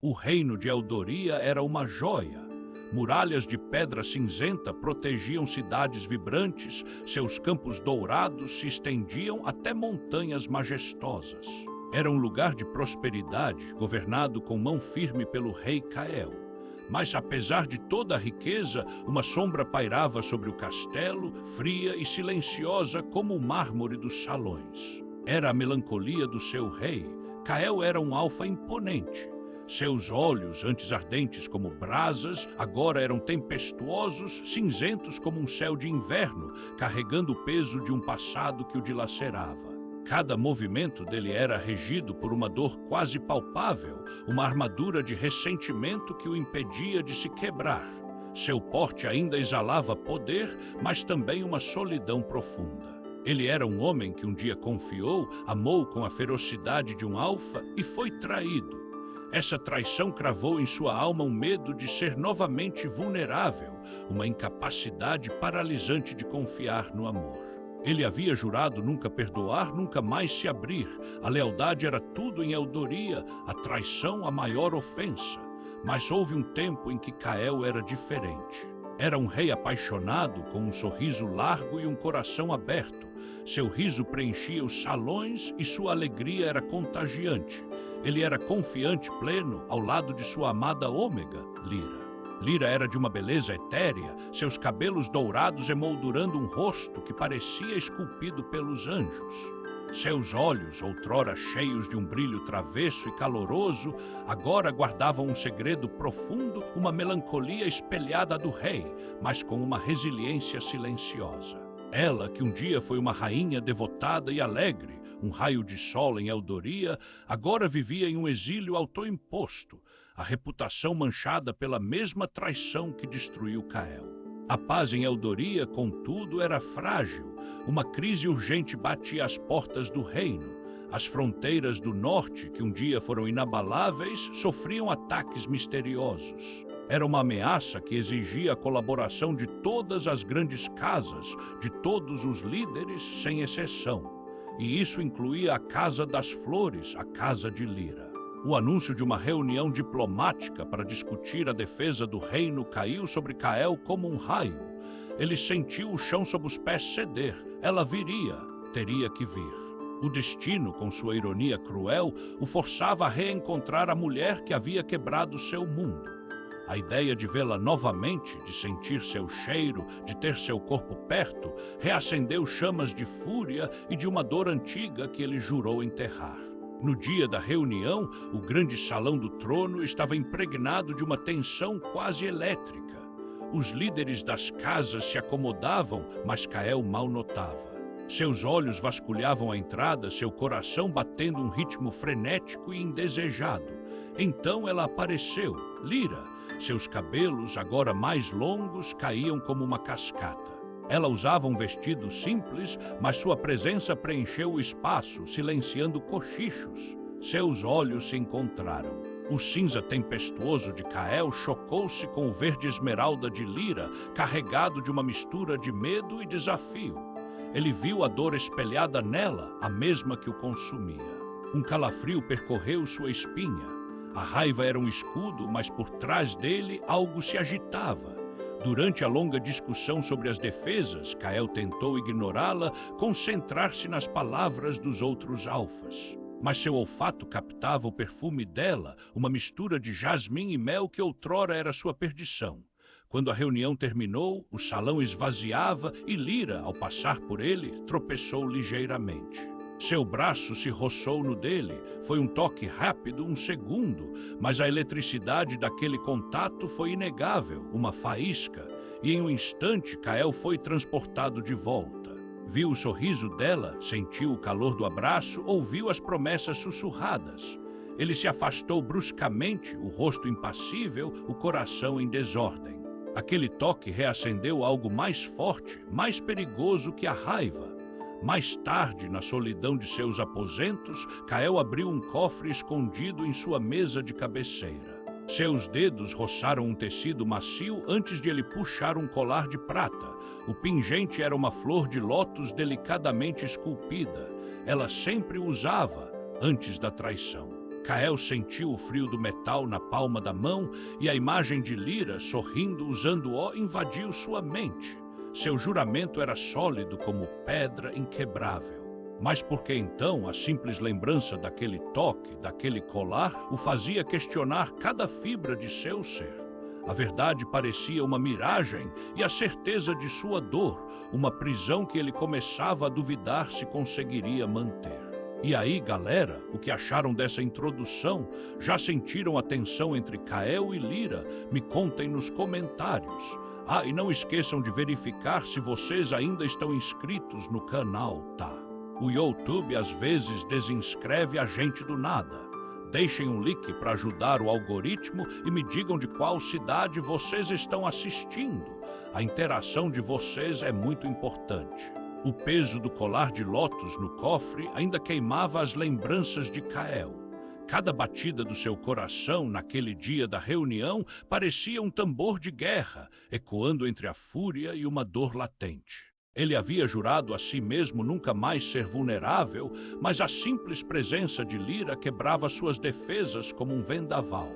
O reino de Eldoria era uma joia. Muralhas de pedra cinzenta protegiam cidades vibrantes, seus campos dourados se estendiam até montanhas majestosas. Era um lugar de prosperidade, governado com mão firme pelo rei Cael. Mas, apesar de toda a riqueza, uma sombra pairava sobre o castelo, fria e silenciosa como o mármore dos salões. Era a melancolia do seu rei. Cael era um alfa imponente. Seus olhos, antes ardentes como brasas, agora eram tempestuosos, cinzentos como um céu de inverno, carregando o peso de um passado que o dilacerava. Cada movimento dele era regido por uma dor quase palpável, uma armadura de ressentimento que o impedia de se quebrar. Seu porte ainda exalava poder, mas também uma solidão profunda. Ele era um homem que um dia confiou, amou com a ferocidade de um alfa e foi traído. Essa traição cravou em sua alma um medo de ser novamente vulnerável, uma incapacidade paralisante de confiar no amor. Ele havia jurado nunca perdoar, nunca mais se abrir. A lealdade era tudo em Eldoria, a traição a maior ofensa. Mas houve um tempo em que Cael era diferente. Era um rei apaixonado, com um sorriso largo e um coração aberto. Seu riso preenchia os salões e sua alegria era contagiante. Ele era confiante pleno ao lado de sua amada Ômega, Lyra. Lyra era de uma beleza etérea, seus cabelos dourados emoldurando um rosto que parecia esculpido pelos anjos. Seus olhos, outrora cheios de um brilho travesso e caloroso, agora guardavam um segredo profundo, uma melancolia espelhada do rei, mas com uma resiliência silenciosa. Ela, que um dia foi uma rainha devotada e alegre, um raio de sol em Eldoria, agora vivia em um exílio autoimposto, a reputação manchada pela mesma traição que destruiu Cael. A paz em Eldoria, contudo, era frágil. Uma crise urgente batia às portas do reino. As fronteiras do norte, que um dia foram inabaláveis, sofriam ataques misteriosos. Era uma ameaça que exigia a colaboração de todas as grandes casas, de todos os líderes, sem exceção. E isso incluía a Casa das Flores, a Casa de Lyra. O anúncio de uma reunião diplomática para discutir a defesa do reino caiu sobre Cael como um raio. Ele sentiu o chão sob os pés ceder. Ela viria, teria que vir. O destino, com sua ironia cruel, o forçava a reencontrar a mulher que havia quebrado seu mundo. A ideia de vê-la novamente, de sentir seu cheiro, de ter seu corpo perto, reacendeu chamas de fúria e de uma dor antiga que ele jurou enterrar. No dia da reunião, o grande salão do trono estava impregnado de uma tensão quase elétrica. Os líderes das casas se acomodavam, mas Cael mal notava. Seus olhos vasculhavam a entrada, seu coração batendo um ritmo frenético e indesejado. Então ela apareceu, Lyra. Seus cabelos, agora mais longos, caíam como uma cascata. Ela usava um vestido simples, mas sua presença preencheu o espaço, silenciando cochichos. Seus olhos se encontraram. O cinza tempestuoso de Cael chocou-se com o verde esmeralda de Lyra, carregado de uma mistura de medo e desafio. Ele viu a dor espelhada nela, a mesma que o consumia. Um calafrio percorreu sua espinha. A raiva era um escudo, mas por trás dele algo se agitava. Durante a longa discussão sobre as defesas, Cael tentou ignorá-la, concentrar-se nas palavras dos outros alfas. Mas seu olfato captava o perfume dela, uma mistura de jasmim e mel que outrora era sua perdição. Quando a reunião terminou, o salão esvaziava e Lyra, ao passar por ele, tropeçou ligeiramente. Seu braço se roçou no dele. Foi um toque rápido, um segundo, mas a eletricidade daquele contato foi inegável, uma faísca, e em um instante Cael foi transportado de volta. Viu o sorriso dela, sentiu o calor do abraço, ouviu as promessas sussurradas. Ele se afastou bruscamente, o rosto impassível, o coração em desordem. Aquele toque reacendeu algo mais forte, mais perigoso que a raiva. Mais tarde, na solidão de seus aposentos, Cael abriu um cofre escondido em sua mesa de cabeceira. Seus dedos roçaram um tecido macio antes de ele puxar um colar de prata. O pingente era uma flor de lótus delicadamente esculpida. Ela sempre o usava antes da traição. Cael sentiu o frio do metal na palma da mão e a imagem de Lira sorrindo usando-o invadiu sua mente. Seu juramento era sólido como pedra inquebrável. Mas por que então a simples lembrança daquele toque, daquele colar, o fazia questionar cada fibra de seu ser? A verdade parecia uma miragem e a certeza de sua dor, uma prisão que ele começava a duvidar se conseguiria manter. E aí, galera, o que acharam dessa introdução? Já sentiram a tensão entre Cael e Lira? Me contem nos comentários. Ah, e não esqueçam de verificar se vocês ainda estão inscritos no canal, tá? O YouTube às vezes desinscreve a gente do nada. Deixem um like para ajudar o algoritmo e me digam de qual cidade vocês estão assistindo. A interação de vocês é muito importante. O peso do colar de lótus no cofre ainda queimava as lembranças de Cael. Cada batida do seu coração naquele dia da reunião parecia um tambor de guerra, ecoando entre a fúria e uma dor latente. Ele havia jurado a si mesmo nunca mais ser vulnerável, mas a simples presença de Lira quebrava suas defesas como um vendaval.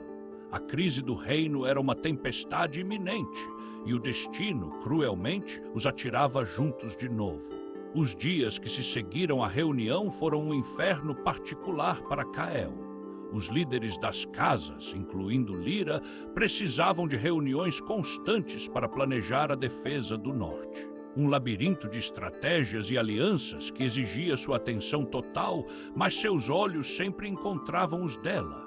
A crise do reino era uma tempestade iminente, e o destino, cruelmente, os atirava juntos de novo. Os dias que se seguiram à reunião foram um inferno particular para Cael. Os líderes das casas, incluindo Lira, precisavam de reuniões constantes para planejar a defesa do norte. Um labirinto de estratégias e alianças que exigia sua atenção total, mas seus olhos sempre encontravam os dela.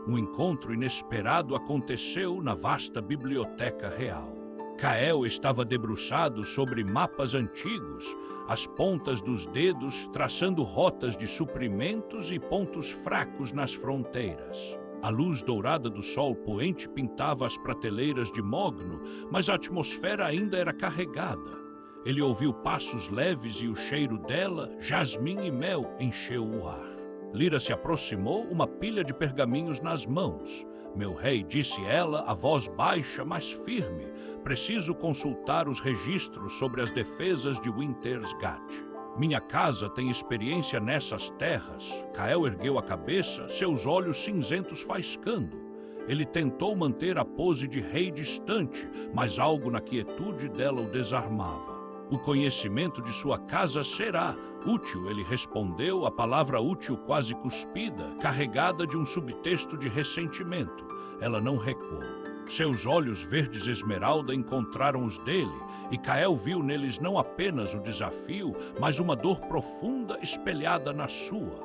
Um encontro inesperado aconteceu na vasta biblioteca real. Cael estava debruçado sobre mapas antigos, as pontas dos dedos traçando rotas de suprimentos e pontos fracos nas fronteiras. A luz dourada do sol poente pintava as prateleiras de mogno, mas a atmosfera ainda era carregada. Ele ouviu passos leves e o cheiro dela, jasmim e mel, encheu o ar. Lira se aproximou, uma pilha de pergaminhos nas mãos. Meu rei, disse ela, a voz baixa, mas firme, preciso consultar os registros sobre as defesas de Wintersgate. Minha casa tem experiência nessas terras. Cael ergueu a cabeça, seus olhos cinzentos faiscando. Ele tentou manter a pose de rei distante, mas algo na quietude dela o desarmava. O conhecimento de sua casa será útil, ele respondeu, a palavra útil quase cuspida, carregada de um subtexto de ressentimento. Ela não recuou. Seus olhos verdes esmeralda encontraram os dele, e Cael viu neles não apenas o desafio, mas uma dor profunda espelhada na sua.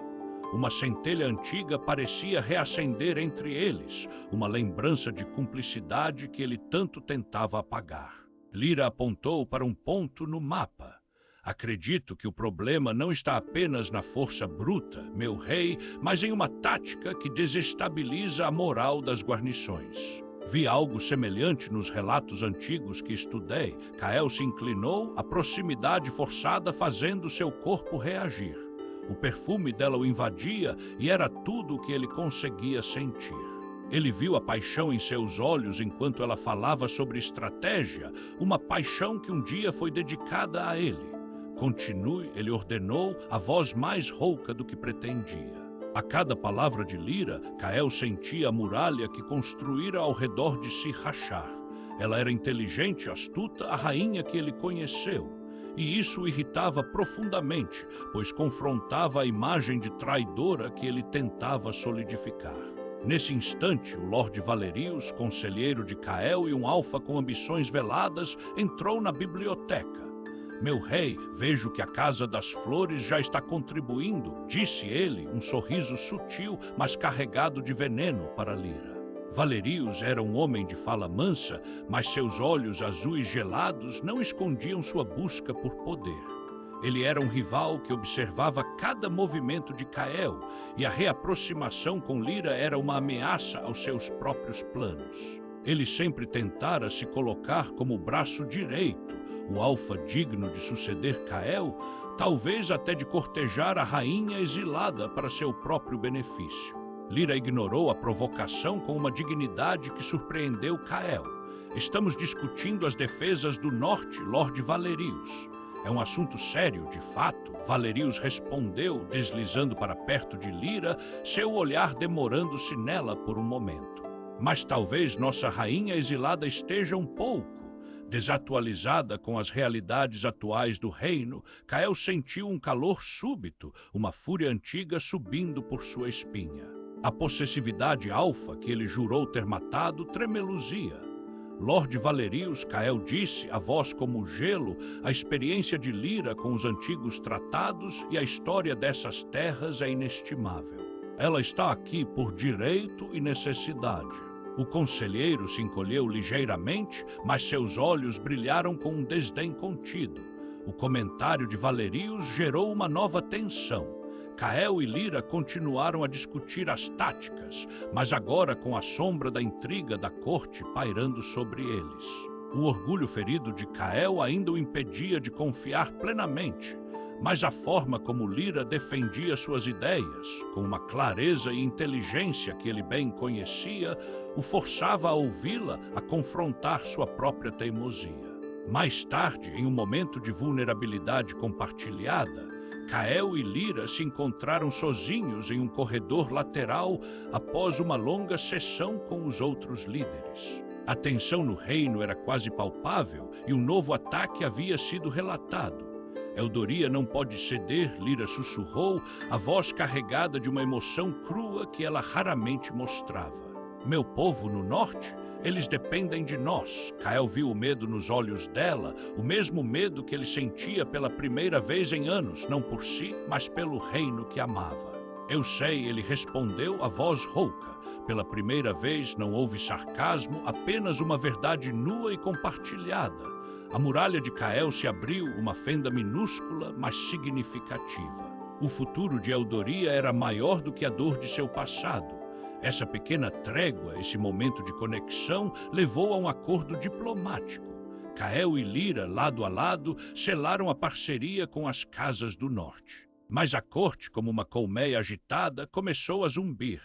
Uma centelha antiga parecia reacender entre eles, uma lembrança de cumplicidade que ele tanto tentava apagar. Lira apontou para um ponto no mapa. Acredito que o problema não está apenas na força bruta, meu rei, mas em uma tática que desestabiliza a moral das guarnições. Vi algo semelhante nos relatos antigos que estudei. Cael se inclinou, a proximidade forçada fazendo seu corpo reagir. O perfume dela o invadia e era tudo o que ele conseguia sentir. Ele viu a paixão em seus olhos enquanto ela falava sobre estratégia, uma paixão que um dia foi dedicada a ele. Continue, ele ordenou, a voz mais rouca do que pretendia. A cada palavra de Lira, Cael sentia a muralha que construíra ao redor de si rachar. Ela era inteligente, astuta, a rainha que ele conheceu. E isso o irritava profundamente, pois confrontava a imagem de traidora que ele tentava solidificar. Nesse instante, o Lorde Valerius, conselheiro de Cael e um alfa com ambições veladas, entrou na biblioteca. Meu rei, vejo que a Casa das Flores já está contribuindo, disse ele, um sorriso sutil, mas carregado de veneno para Lira. Valerius era um homem de fala mansa, mas seus olhos azuis gelados não escondiam sua busca por poder. Ele era um rival que observava cada movimento de Cael, e a reaproximação com Lira era uma ameaça aos seus próprios planos. Ele sempre tentara se colocar como o braço direito, o alfa digno de suceder Cael, talvez até de cortejar a rainha exilada para seu próprio benefício. Lira ignorou a provocação com uma dignidade que surpreendeu Cael. Estamos discutindo as defesas do norte, Lorde Valerius. É um assunto sério, de fato. Valerius respondeu, deslizando para perto de Lira, seu olhar demorando-se nela por um momento. Mas talvez nossa rainha exilada esteja um pouco desatualizada com as realidades atuais do reino. Cael sentiu um calor súbito, uma fúria antiga subindo por sua espinha. A possessividade alfa que ele jurou ter matado tremeluzia. Lorde Valerius, Cael disse, a voz como gelo, a experiência de Lira com os antigos tratados e a história dessas terras é inestimável. Ela está aqui por direito e necessidade. O conselheiro se encolheu ligeiramente, mas seus olhos brilharam com um desdém contido. O comentário de Valerius gerou uma nova tensão. Cael e Lira continuaram a discutir as táticas, mas agora com a sombra da intriga da corte pairando sobre eles. O orgulho ferido de Cael ainda o impedia de confiar plenamente, mas a forma como Lira defendia suas ideias, com uma clareza e inteligência que ele bem conhecia, o forçava a ouvi-la, a confrontar sua própria teimosia. Mais tarde, em um momento de vulnerabilidade compartilhada, Cael e Lira se encontraram sozinhos em um corredor lateral após uma longa sessão com os outros líderes. A tensão no reino era quase palpável e um novo ataque havia sido relatado. Eldoria não pode ceder, Lira sussurrou, a voz carregada de uma emoção crua que ela raramente mostrava. Meu povo no norte? Eles dependem de nós. Cael viu o medo nos olhos dela, o mesmo medo que ele sentia pela primeira vez em anos, não por si, mas pelo reino que amava. Eu sei, ele respondeu, a voz rouca. Pela primeira vez não houve sarcasmo, apenas uma verdade nua e compartilhada. A muralha de Cael se abriu, uma fenda minúscula, mas significativa. O futuro de Eldoria era maior do que a dor de seu passado. Essa pequena trégua, esse momento de conexão, levou a um acordo diplomático. Cael e Lira, lado a lado, selaram a parceria com as casas do norte. Mas a corte, como uma colmeia agitada, começou a zumbir.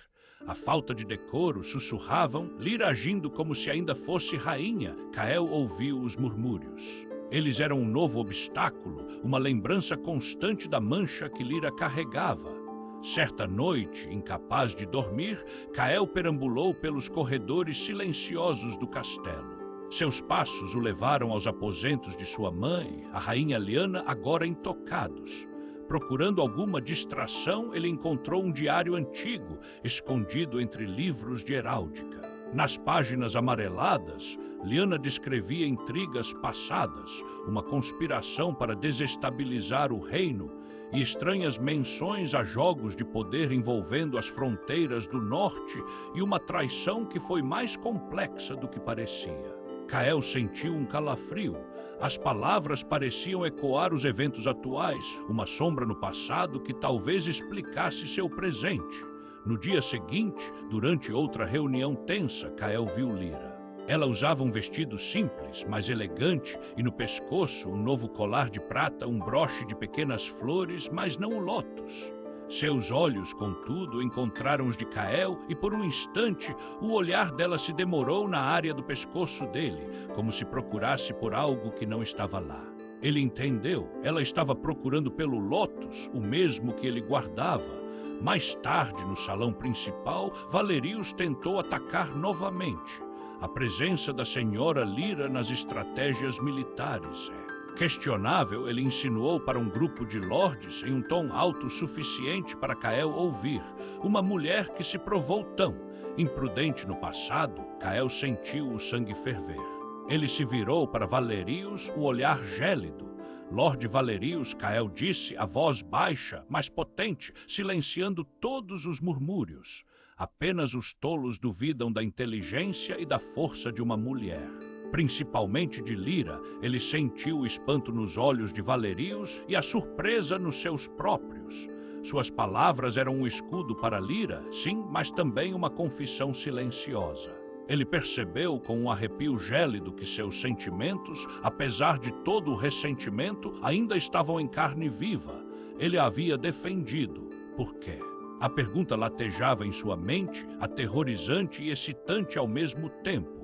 A falta de decoro, sussurravam, Lira agindo como se ainda fosse rainha. Cael ouviu os murmúrios. Eles eram um novo obstáculo, uma lembrança constante da mancha que Lira carregava. Certa noite, incapaz de dormir, Cael perambulou pelos corredores silenciosos do castelo. Seus passos o levaram aos aposentos de sua mãe, a rainha Lyanna, agora intocados. Procurando alguma distração, ele encontrou um diário antigo, escondido entre livros de heráldica. Nas páginas amareladas, Lyanna descrevia intrigas passadas, uma conspiração para desestabilizar o reino e estranhas menções a jogos de poder envolvendo as fronteiras do norte e uma traição que foi mais complexa do que parecia. Cael sentiu um calafrio. As palavras pareciam ecoar os eventos atuais, uma sombra no passado que talvez explicasse seu presente. No dia seguinte, durante outra reunião tensa, Cael viu Lira. Ela usava um vestido simples, mas elegante, e no pescoço um novo colar de prata, um broche de pequenas flores, mas não o lótus. Seus olhos, contudo, encontraram os de Cael e por um instante o olhar dela se demorou na área do pescoço dele, como se procurasse por algo que não estava lá. Ele entendeu, ela estava procurando pelo lótus, o mesmo que ele guardava. Mais tarde, no salão principal, Valerius tentou atacar novamente. A presença da senhora Lira nas estratégias militares questionável, ele insinuou para um grupo de lordes em um tom alto suficiente para Cael ouvir. Uma mulher que se provou tão imprudente no passado, Cael sentiu o sangue ferver. Ele se virou para Valerius, o olhar gélido. Lorde Valerius, Cael disse, a voz baixa, mas potente, silenciando todos os murmúrios. Apenas os tolos duvidam da inteligência e da força de uma mulher. Principalmente de Lira, ele sentiu o espanto nos olhos de Valerius e a surpresa nos seus próprios. Suas palavras eram um escudo para Lira, sim, mas também uma confissão silenciosa. Ele percebeu com um arrepio gélido que seus sentimentos, apesar de todo o ressentimento, ainda estavam em carne viva. Ele a havia defendido. Por quê? A pergunta latejava em sua mente, aterrorizante e excitante ao mesmo tempo.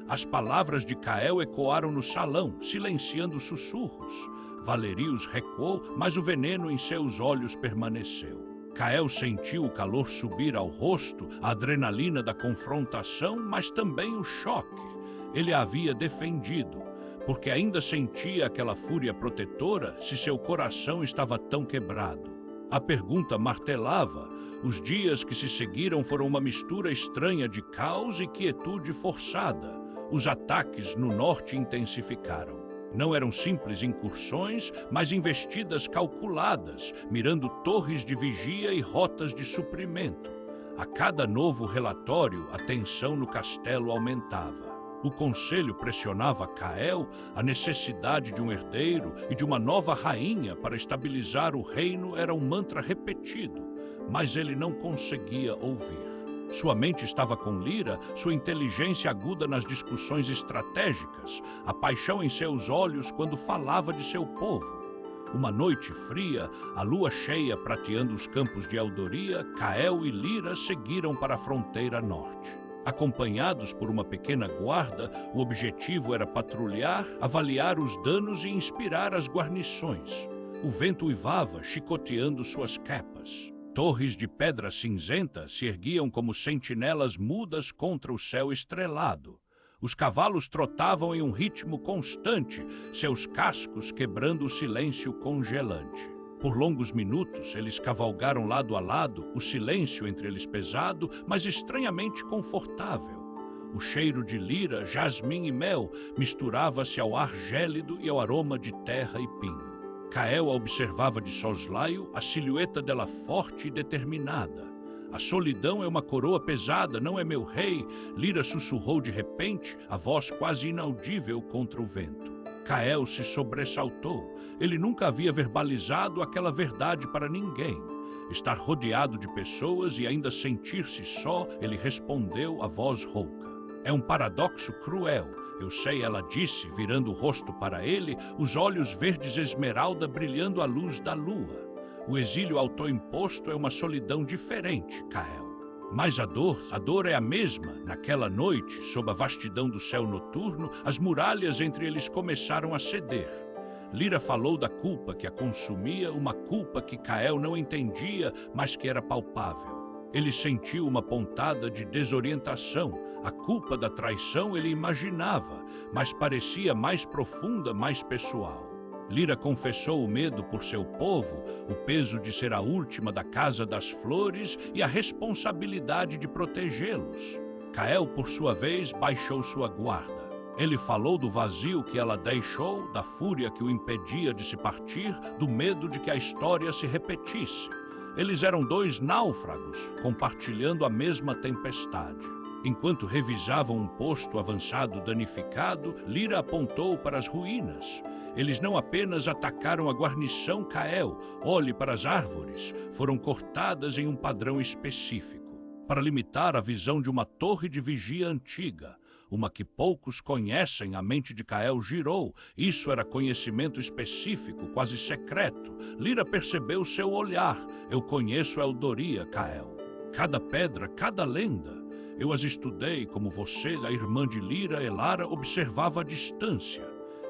As palavras de Cael ecoaram no salão, silenciando sussurros. Valerius recuou, mas o veneno em seus olhos permaneceu. Cael sentiu o calor subir ao rosto, a adrenalina da confrontação, mas também o choque. Ele a havia defendido, porque ainda sentia aquela fúria protetora se seu coração estava tão quebrado. A pergunta martelava. Os dias que se seguiram foram uma mistura estranha de caos e quietude forçada. Os ataques no norte intensificaram. Não eram simples incursões, mas investidas calculadas, mirando torres de vigia e rotas de suprimento. A cada novo relatório, a tensão no castelo aumentava. O conselho pressionava Cael a necessidade de um herdeiro e de uma nova rainha para estabilizar o reino era um mantra repetido, mas ele não conseguia ouvir. Sua mente estava com Lyra, sua inteligência aguda nas discussões estratégicas, a paixão em seus olhos quando falava de seu povo. Uma noite fria, a lua cheia prateando os campos de Eldoria, Cael e Lyra seguiram para a fronteira norte. Acompanhados por uma pequena guarda, o objetivo era patrulhar, avaliar os danos e inspirar as guarnições. O vento uivava, chicoteando suas capas. Torres de pedra cinzenta se erguiam como sentinelas mudas contra o céu estrelado. Os cavalos trotavam em um ritmo constante, seus cascos quebrando o silêncio congelante. Por longos minutos, eles cavalgaram lado a lado, o silêncio entre eles pesado, mas estranhamente confortável. O cheiro de lira, jasmim e mel misturava-se ao ar gélido e ao aroma de terra e pinho. Cael observava de soslaio a silhueta dela forte e determinada. A solidão é uma coroa pesada, não é meu rei, Lyra sussurrou de repente, a voz quase inaudível contra o vento. Cael se sobressaltou. Ele nunca havia verbalizado aquela verdade para ninguém. Estar rodeado de pessoas e ainda sentir-se só, ele respondeu a voz rouca. É um paradoxo cruel. Eu sei, ela disse, virando o rosto para ele, os olhos verdes esmeralda brilhando à luz da lua. O exílio autoimposto é uma solidão diferente, Cael. Mas a dor é a mesma. Naquela noite, sob a vastidão do céu noturno, as muralhas entre eles começaram a ceder. Lyra falou da culpa que a consumia, uma culpa que Cael não entendia, mas que era palpável. Ele sentiu uma pontada de desorientação. A culpa da traição ele imaginava, mas parecia mais profunda, mais pessoal. Lyra confessou o medo por seu povo, o peso de ser a última da Casa das Flores e a responsabilidade de protegê-los. Cael, por sua vez, baixou sua guarda. Ele falou do vazio que ela deixou, da fúria que o impedia de se partir, do medo de que a história se repetisse. Eles eram dois náufragos, compartilhando a mesma tempestade. Enquanto revisavam um posto avançado danificado, Lyra apontou para as ruínas. Eles não apenas atacaram a guarnição Cael, olhe para as árvores, foram cortadas em um padrão específico, para limitar a visão de uma torre de vigia antiga. Uma que poucos conhecem, a mente de Cael girou. Isso era conhecimento específico, quase secreto. Lyra percebeu seu olhar. Eu conheço Eldoria, Cael. Cada pedra, cada lenda. Eu as estudei como você, a irmã de Lyra, Elara, observava à distância.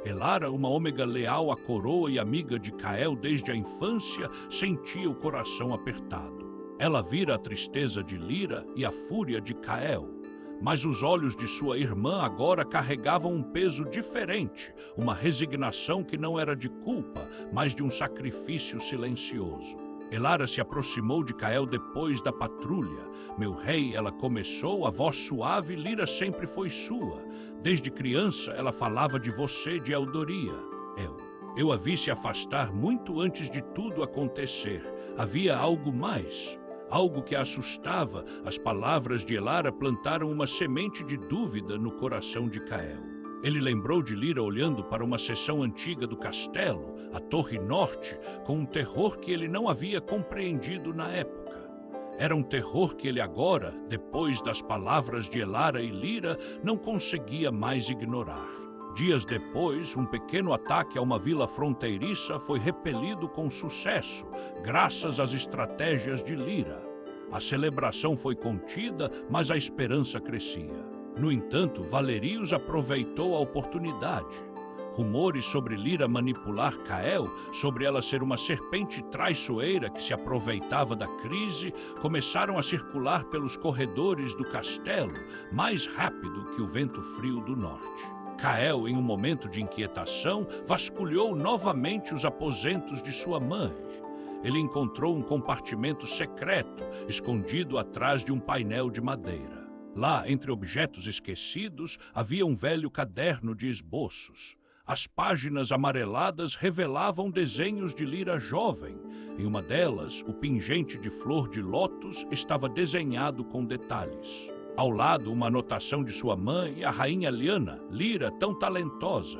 Elara, uma ômega leal à coroa e amiga de Cael desde a infância, sentia o coração apertado. Ela vira a tristeza de Lyra e a fúria de Cael. Mas os olhos de sua irmã agora carregavam um peso diferente, uma resignação que não era de culpa, mas de um sacrifício silencioso. Elara se aproximou de Cael depois da patrulha. Meu rei, ela começou, a voz suave, Lyra sempre foi sua. Desde criança, ela falava de você, de Eldoria. Eu a vi se afastar muito antes de tudo acontecer. Havia algo mais. Algo que a assustava. As palavras de Elara plantaram uma semente de dúvida no coração de Cael. Ele lembrou de Lyra olhando para uma seção antiga do castelo, a Torre Norte, com um terror que ele não havia compreendido na época. Era um terror que ele agora, depois das palavras de Elara e Lyra, não conseguia mais ignorar. Dias depois, um pequeno ataque a uma vila fronteiriça foi repelido com sucesso, graças às estratégias de Lyra. A celebração foi contida, mas a esperança crescia. No entanto, Valerius aproveitou a oportunidade. Rumores sobre Lira manipular Cael, sobre ela ser uma serpente traiçoeira que se aproveitava da crise, começaram a circular pelos corredores do castelo, mais rápido que o vento frio do norte. Cael, em um momento de inquietação, vasculhou novamente os aposentos de sua mãe. Ele encontrou um compartimento secreto, escondido atrás de um painel de madeira. Lá, entre objetos esquecidos, havia um velho caderno de esboços. As páginas amareladas revelavam desenhos de Lira jovem. Em uma delas, o pingente de flor de lótus estava desenhado com detalhes. Ao lado, uma anotação de sua mãe, a rainha Lyanna, Lira tão talentosa.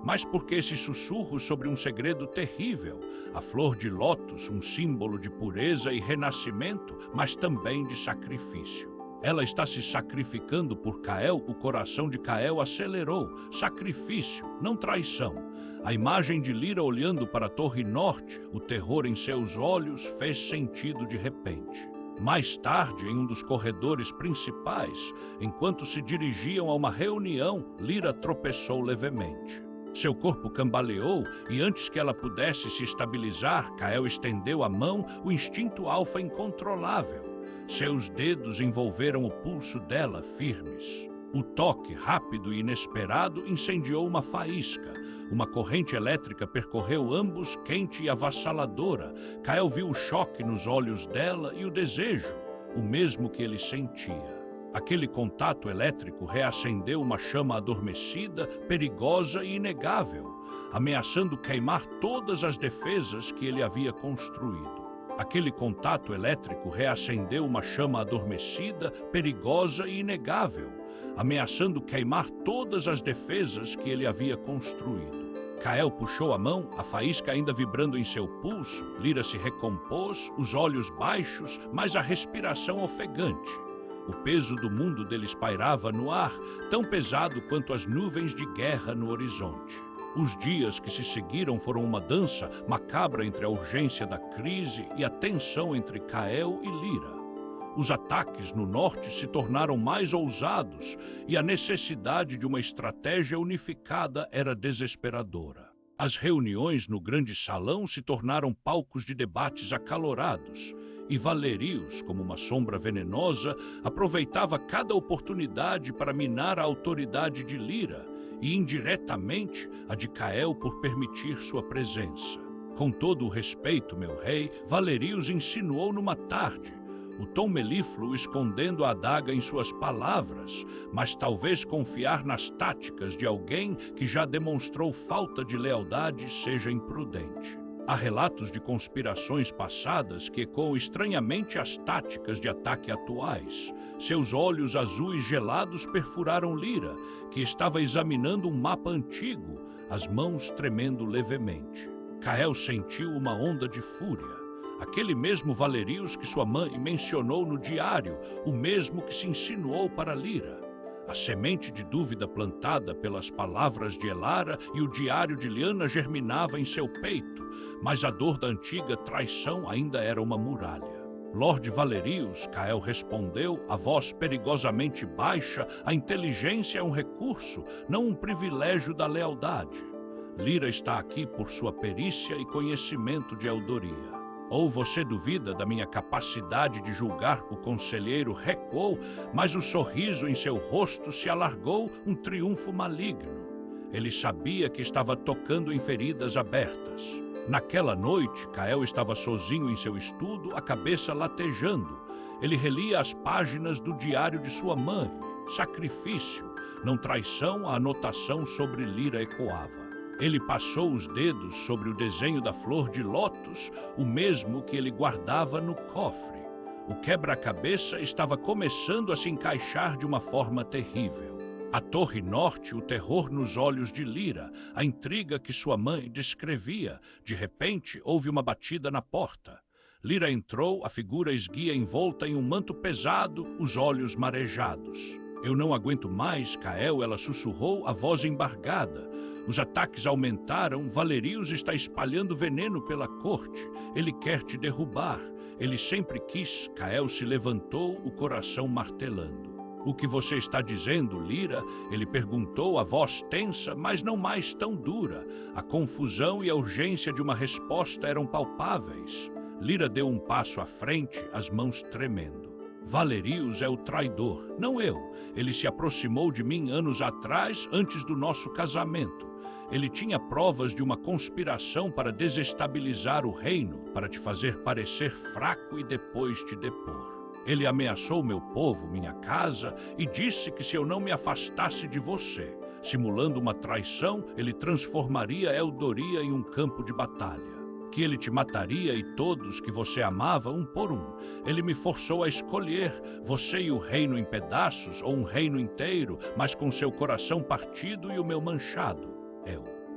Mas porque esse sussurro sobre um segredo terrível, a flor de lótus, um símbolo de pureza e renascimento, mas também de sacrifício. Ela está se sacrificando por Cael, o coração de Cael acelerou. Sacrifício, não traição. A imagem de Lira olhando para a Torre Norte, o terror em seus olhos, fez sentido de repente. Mais tarde, em um dos corredores principais, enquanto se dirigiam a uma reunião, Lira tropeçou levemente. Seu corpo cambaleou e antes que ela pudesse se estabilizar, Cael estendeu a mão, o instinto alfa incontrolável. Seus dedos envolveram o pulso dela firmes. O toque, rápido e inesperado, incendiou uma faísca. Uma corrente elétrica percorreu ambos, quente e avassaladora. Cael viu o choque nos olhos dela e o desejo, o mesmo que ele sentia. Aquele contato elétrico reacendeu uma chama adormecida, perigosa e inegável, ameaçando queimar todas as defesas que ele havia construído. Aquele contato elétrico reacendeu uma chama adormecida, perigosa e inegável, ameaçando queimar todas as defesas que ele havia construído. Cael puxou a mão, a faísca ainda vibrando em seu pulso. Lira se recompôs, os olhos baixos, mas a respiração ofegante. O peso do mundo deles pairava no ar, tão pesado quanto as nuvens de guerra no horizonte. Os dias que se seguiram foram uma dança macabra entre a urgência da crise e a tensão entre Cael e Lira. Os ataques no norte se tornaram mais ousados e a necessidade de uma estratégia unificada era desesperadora. As reuniões no grande salão se tornaram palcos de debates acalorados e Valerius, como uma sombra venenosa, aproveitava cada oportunidade para minar a autoridade de Lira e, indiretamente, a de Cael por permitir sua presença. Com todo o respeito, meu rei, Valerius insinuou numa tarde, o tom melífluo escondendo a adaga em suas palavras, mas talvez confiar nas táticas de alguém que já demonstrou falta de lealdade seja imprudente. Há relatos de conspirações passadas que ecoam estranhamente as táticas de ataque atuais. Seus olhos azuis gelados perfuraram Lira, que estava examinando um mapa antigo, as mãos tremendo levemente. Cael sentiu uma onda de fúria. Aquele mesmo Valerius que sua mãe mencionou no diário, o mesmo que se insinuou para Lira. A semente de dúvida plantada pelas palavras de Elara e o diário de Lyanna germinava em seu peito, mas a dor da antiga traição ainda era uma muralha. Lorde Valerius, Cael respondeu, a voz perigosamente baixa, a inteligência é um recurso, não um privilégio da lealdade. Lira está aqui por sua perícia e conhecimento de Eldoria. Ou você duvida da minha capacidade de julgar? O conselheiro recuou, mas o sorriso em seu rosto se alargou, um triunfo maligno. Ele sabia que estava tocando em feridas abertas. Naquela noite, Cael estava sozinho em seu estudo, a cabeça latejando. Ele relia as páginas do diário de sua mãe. Sacrifício, não traição, a anotação sobre Lira ecoava. Ele passou os dedos sobre o desenho da flor de lótus, o mesmo que ele guardava no cofre. O quebra-cabeça estava começando a se encaixar de uma forma terrível. A Torre Norte, o terror nos olhos de Lira, a intriga que sua mãe descrevia. De repente, houve uma batida na porta. Lira entrou, a figura esguia envolta em um manto pesado, os olhos marejados. Eu não aguento mais, Cael, ela sussurrou, a voz embargada. Os ataques aumentaram, Valerius está espalhando veneno pela corte. Ele quer te derrubar. Ele sempre quis. Cael se levantou, o coração martelando. O que você está dizendo, Lira? Ele perguntou, a voz tensa, mas não mais tão dura. A confusão e a urgência de uma resposta eram palpáveis. Lira deu um passo à frente, as mãos tremendo. Valerius é o traidor, não eu. Ele se aproximou de mim anos atrás, antes do nosso casamento. Ele tinha provas de uma conspiração para desestabilizar o reino, para te fazer parecer fraco e depois te depor. Ele ameaçou meu povo, minha casa, e disse que se eu não me afastasse de você, simulando uma traição, ele transformaria Eldoria em um campo de batalha. Que ele te mataria e todos que você amava um por um. Ele me forçou a escolher, você e o reino em pedaços, ou um reino inteiro, mas com seu coração partido e o meu manchado.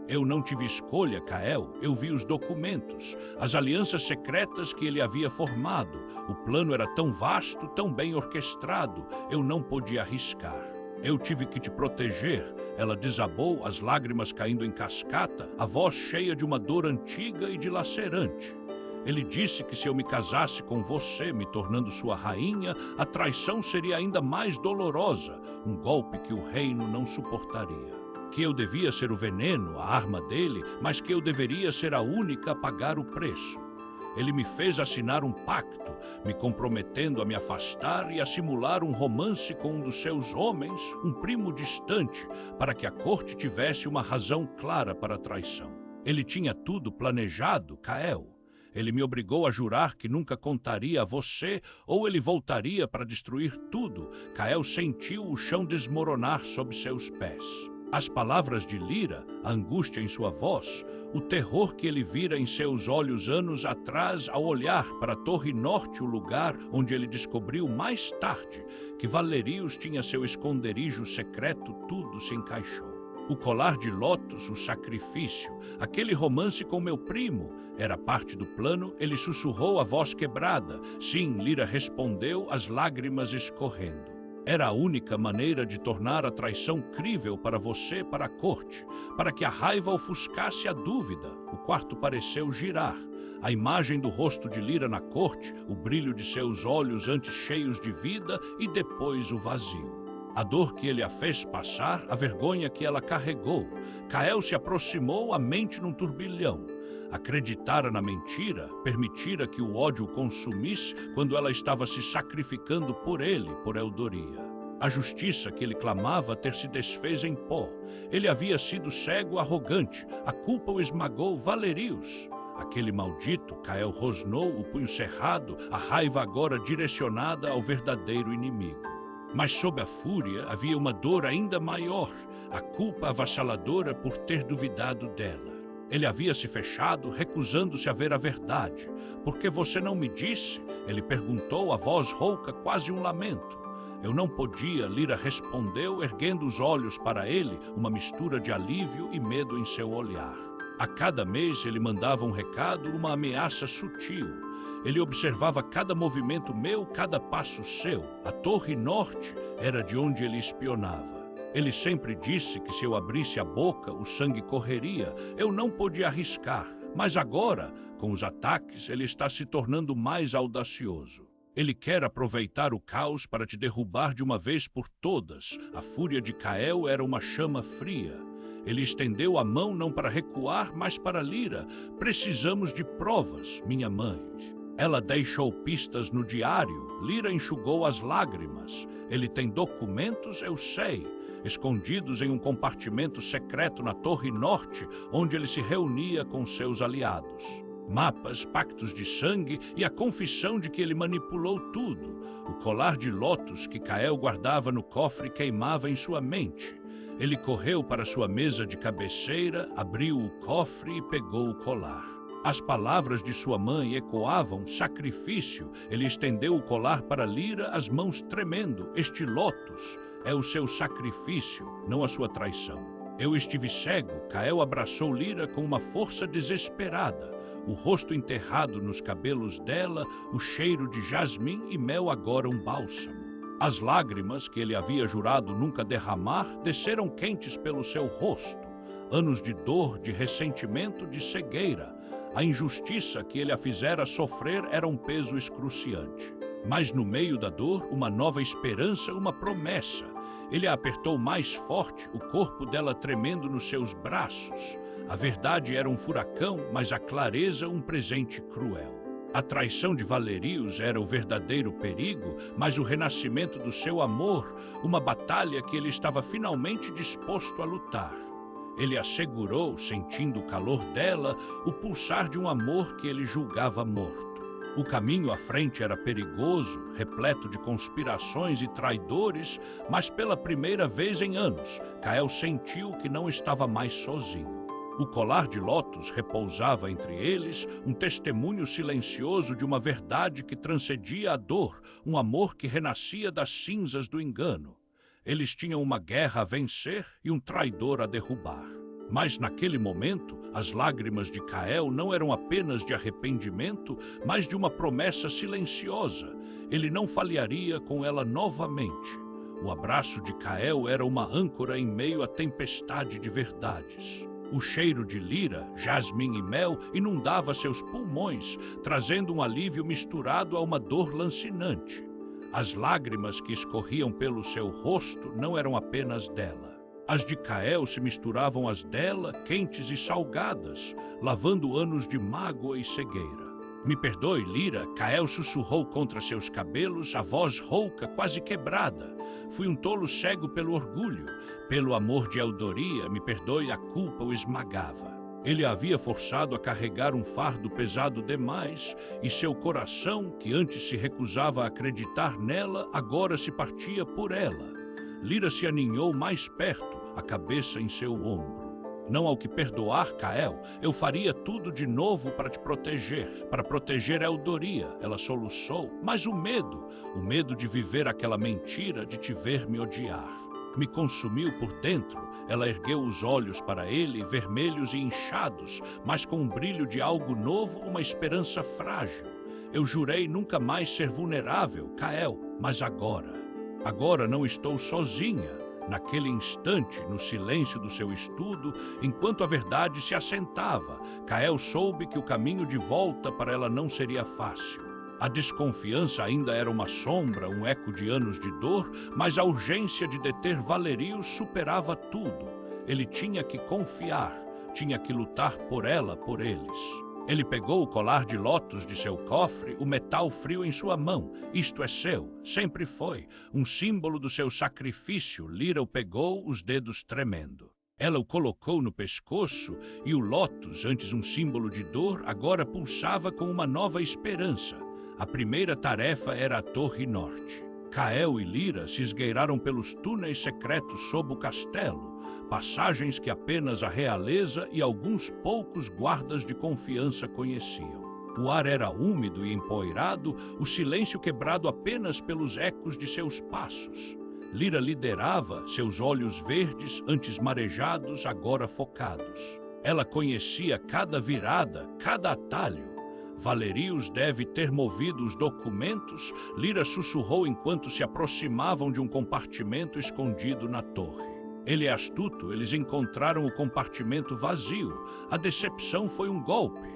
Eu não tive escolha, Kael. Eu vi os documentos, as alianças secretas que ele havia formado. O plano era tão vasto, tão bem orquestrado, eu não podia arriscar. Eu tive que te proteger. Ela desabou, as lágrimas caindo em cascata, a voz cheia de uma dor antiga e dilacerante. Ele disse que se eu me casasse com você, me tornando sua rainha, a traição seria ainda mais dolorosa, um golpe que o reino não suportaria. Que eu devia ser o veneno, a arma dele, mas que eu deveria ser a única a pagar o preço. Ele me fez assinar um pacto, me comprometendo a me afastar e a simular um romance com um dos seus homens, um primo distante, para que a corte tivesse uma razão clara para a traição. Ele tinha tudo planejado, Kael. Ele me obrigou a jurar que nunca contaria a você, ou ele voltaria para destruir tudo. Kael sentiu o chão desmoronar sob seus pés. As palavras de Lira, a angústia em sua voz, o terror que ele vira em seus olhos anos atrás ao olhar para a Torre Norte, o lugar onde ele descobriu mais tarde que Valerius tinha seu esconderijo secreto, tudo se encaixou. O colar de lótus, o sacrifício, aquele romance com meu primo, era parte do plano. Ele sussurrou a voz quebrada. Sim, Lira respondeu, as lágrimas escorrendo. Era a única maneira de tornar a traição crível para você, para a corte, para que a raiva ofuscasse a dúvida. O quarto pareceu girar. A imagem do rosto de Lira na corte, o brilho de seus olhos antes cheios de vida e depois o vazio. A dor que ele a fez passar, a vergonha que ela carregou. Kael se aproximou, a mente num turbilhão. Acreditara na mentira, permitira que o ódio o consumisse quando ela estava se sacrificando por ele, por Eldoria. A justiça que ele clamava ter se desfez em pó. Ele havia sido cego, arrogante. A culpa o esmagou, Valerius. Aquele maldito, Kael rosnou, o punho cerrado, a raiva agora direcionada ao verdadeiro inimigo. Mas sob a fúria havia uma dor ainda maior, a culpa avassaladora por ter duvidado dela. Ele havia se fechado, recusando-se a ver a verdade. Por que você não me disse? Ele perguntou, a voz rouca, quase um lamento. Eu não podia, Lira respondeu, erguendo os olhos para ele, uma mistura de alívio e medo em seu olhar. A cada mês ele mandava um recado, uma ameaça sutil. Ele observava cada movimento meu, cada passo seu. A Torre Norte era de onde ele espionava. Ele sempre disse que se eu abrisse a boca, o sangue correria. Eu não podia arriscar, mas agora, com os ataques, ele está se tornando mais audacioso. Ele quer aproveitar o caos para te derrubar de uma vez por todas. A fúria de Kael era uma chama fria. Ele estendeu a mão não para recuar, mas para Lira. Precisamos de provas, minha mãe. Ela deixou pistas no diário. Lira enxugou as lágrimas. Ele tem documentos, eu sei, escondidos em um compartimento secreto na Torre Norte, onde ele se reunia com seus aliados. Mapas, pactos de sangue e a confissão de que ele manipulou tudo. O colar de lótus que Kael guardava no cofre queimava em sua mente. Ele correu para sua mesa de cabeceira, abriu o cofre e pegou o colar. As palavras de sua mãe ecoavam, sacrifício. Ele estendeu o colar para Lira, as mãos tremendo. Este lótus é o seu sacrifício, não a sua traição. Eu estive cego. Kael abraçou Lira com uma força desesperada. O rosto enterrado nos cabelos dela, o cheiro de jasmim e mel agora um bálsamo. As lágrimas que ele havia jurado nunca derramar desceram quentes pelo seu rosto. Anos de dor, de ressentimento, de cegueira. A injustiça que ele a fizera sofrer era um peso excruciante. Mas no meio da dor, uma nova esperança, uma promessa. Ele a apertou mais forte, o corpo dela tremendo nos seus braços. A verdade era um furacão, mas a clareza um presente cruel. A traição de Valerius era o verdadeiro perigo, mas o renascimento do seu amor, uma batalha que ele estava finalmente disposto a lutar. Ele a segurou, sentindo o calor dela, o pulsar de um amor que ele julgava morto. O caminho à frente era perigoso, repleto de conspirações e traidores, mas pela primeira vez em anos, Kael sentiu que não estava mais sozinho. O colar de lótus repousava entre eles, um testemunho silencioso de uma verdade que transcendia a dor, um amor que renascia das cinzas do engano. Eles tinham uma guerra a vencer e um traidor a derrubar. Mas naquele momento, as lágrimas de Kael não eram apenas de arrependimento, mas de uma promessa silenciosa. Ele não falharia com ela novamente. O abraço de Kael era uma âncora em meio à tempestade de verdades. O cheiro de lira, jasmim e mel inundava seus pulmões, trazendo um alívio misturado a uma dor lancinante. As lágrimas que escorriam pelo seu rosto não eram apenas dela. As de Kael se misturavam às dela, quentes e salgadas, lavando anos de mágoa e cegueira. Me perdoe, Lira, Kael sussurrou contra seus cabelos, a voz rouca, quase quebrada. Fui um tolo cego pelo orgulho. Pelo amor de Eldoria, me perdoe, a culpa o esmagava. Ele a havia forçado a carregar um fardo pesado demais, e seu coração, que antes se recusava a acreditar nela, agora se partia por ela. Lira se aninhou mais perto, a cabeça em seu ombro. Não há o que perdoar, Kael. Eu faria tudo de novo para te proteger, para proteger Eldoria, ela soluçou. Mas o medo de viver aquela mentira, de te ver me odiar, me consumiu por dentro. Ela ergueu os olhos para ele, vermelhos e inchados, mas com um brilho de algo novo, uma esperança frágil. Eu jurei nunca mais ser vulnerável, Kael, mas agora não estou sozinha. Naquele instante, no silêncio do seu estudo, enquanto a verdade se assentava, Kael soube que o caminho de volta para ela não seria fácil. A desconfiança ainda era uma sombra, um eco de anos de dor, mas a urgência de deter Valerius superava tudo. Ele tinha que confiar, tinha que lutar por ela, por eles. Ele pegou o colar de lótus de seu cofre, o metal frio em sua mão. Isto é seu, sempre foi. Um símbolo do seu sacrifício, Lira o pegou, os dedos tremendo. Ela o colocou no pescoço e o lótus, antes um símbolo de dor, agora pulsava com uma nova esperança. A primeira tarefa era a Torre Norte. Kael e Lira se esgueiraram pelos túneis secretos sob o castelo, passagens que apenas a realeza e alguns poucos guardas de confiança conheciam. O ar era úmido e empoeirado, o silêncio quebrado apenas pelos ecos de seus passos. Lira liderava, seus olhos verdes, antes marejados, agora focados. Ela conhecia cada virada, cada atalho. Valerius deve ter movido os documentos, Lira sussurrou enquanto se aproximavam de um compartimento escondido na torre. Ele é astuto, eles encontraram o compartimento vazio. A decepção foi um golpe.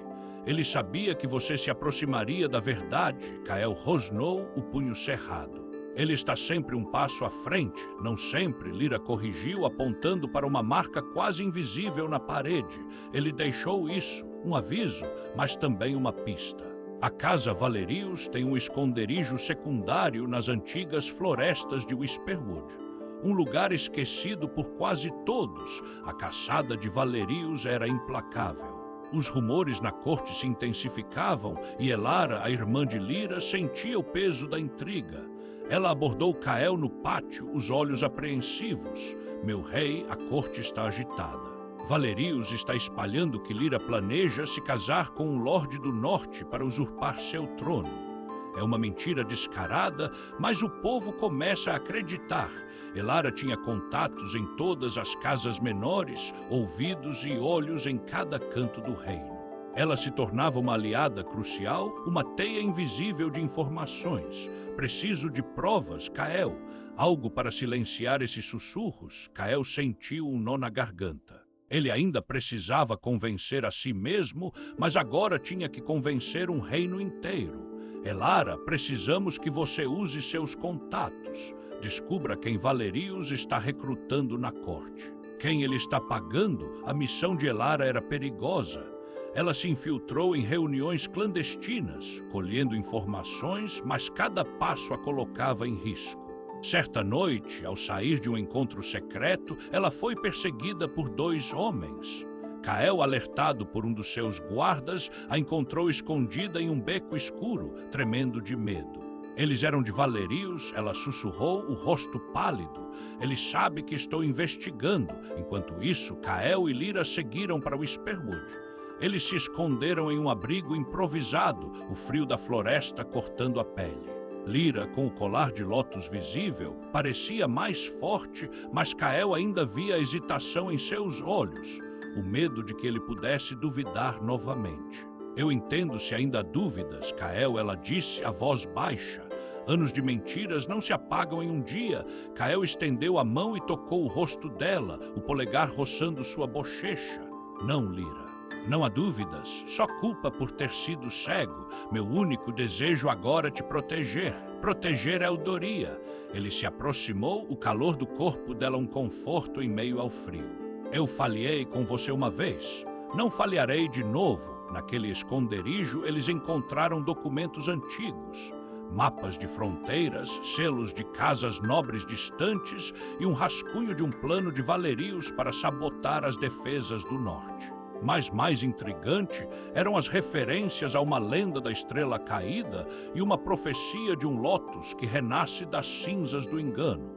Ele sabia que você se aproximaria da verdade. Kael rosnou, o punho cerrado. Ele está sempre um passo à frente, não sempre, Lira corrigiu, apontando para uma marca quase invisível na parede. Ele deixou isso, um aviso, mas também uma pista. A Casa Valerius tem um esconderijo secundário nas antigas florestas de Whisperwood. Um lugar esquecido por quase todos. A caçada de Valerius era implacável. Os rumores na corte se intensificavam e Elara, a irmã de Lira, sentia o peso da intriga. Ela abordou Kael no pátio, os olhos apreensivos. Meu rei, a corte está agitada. Valerius está espalhando que Lira planeja se casar com um lorde do norte para usurpar seu trono. É uma mentira descarada, mas o povo começa a acreditar. Elara tinha contatos em todas as casas menores, ouvidos e olhos em cada canto do reino. Ela se tornava uma aliada crucial, uma teia invisível de informações. Preciso de provas, Kael. Algo para silenciar esses sussurros. Kael sentiu um nó na garganta. Ele ainda precisava convencer a si mesmo, mas agora tinha que convencer um reino inteiro. Elara, precisamos que você use seus contatos. Descubra quem Valerius está recrutando na corte. Quem ele está pagando. A missão de Elara era perigosa. Ela se infiltrou em reuniões clandestinas, colhendo informações, mas cada passo a colocava em risco. Certa noite, ao sair de um encontro secreto, ela foi perseguida por 2 homens. Kael, alertado por um dos seus guardas, a encontrou escondida em um beco escuro, tremendo de medo. Eles eram de Valerius, ela sussurrou, o rosto pálido. Ele sabe que estou investigando. Enquanto isso, Kael e Lyra seguiram para o Esperwood. Eles se esconderam em um abrigo improvisado, o frio da floresta cortando a pele. Lyra, com o colar de lótus visível, parecia mais forte, mas Kael ainda via a hesitação em seus olhos, o medo de que ele pudesse duvidar novamente. Eu entendo se ainda há dúvidas, Kael, ela disse, a voz baixa. Anos de mentiras não se apagam em um dia. Kael estendeu a mão e tocou o rosto dela, o polegar roçando sua bochecha. Não, Lyra. Não há dúvidas, só culpa por ter sido cego. Meu único desejo agora é te proteger. Proteger Eldoria. Ele se aproximou, o calor do corpo dela um conforto em meio ao frio. Eu falhei com você uma vez. Não falharei de novo. Naquele esconderijo, eles encontraram documentos antigos. Mapas de fronteiras, selos de casas nobres distantes e um rascunho de um plano de Valerius para sabotar as defesas do norte. Mas mais intrigante eram as referências a uma lenda da estrela caída e uma profecia de um lótus que renasce das cinzas do engano.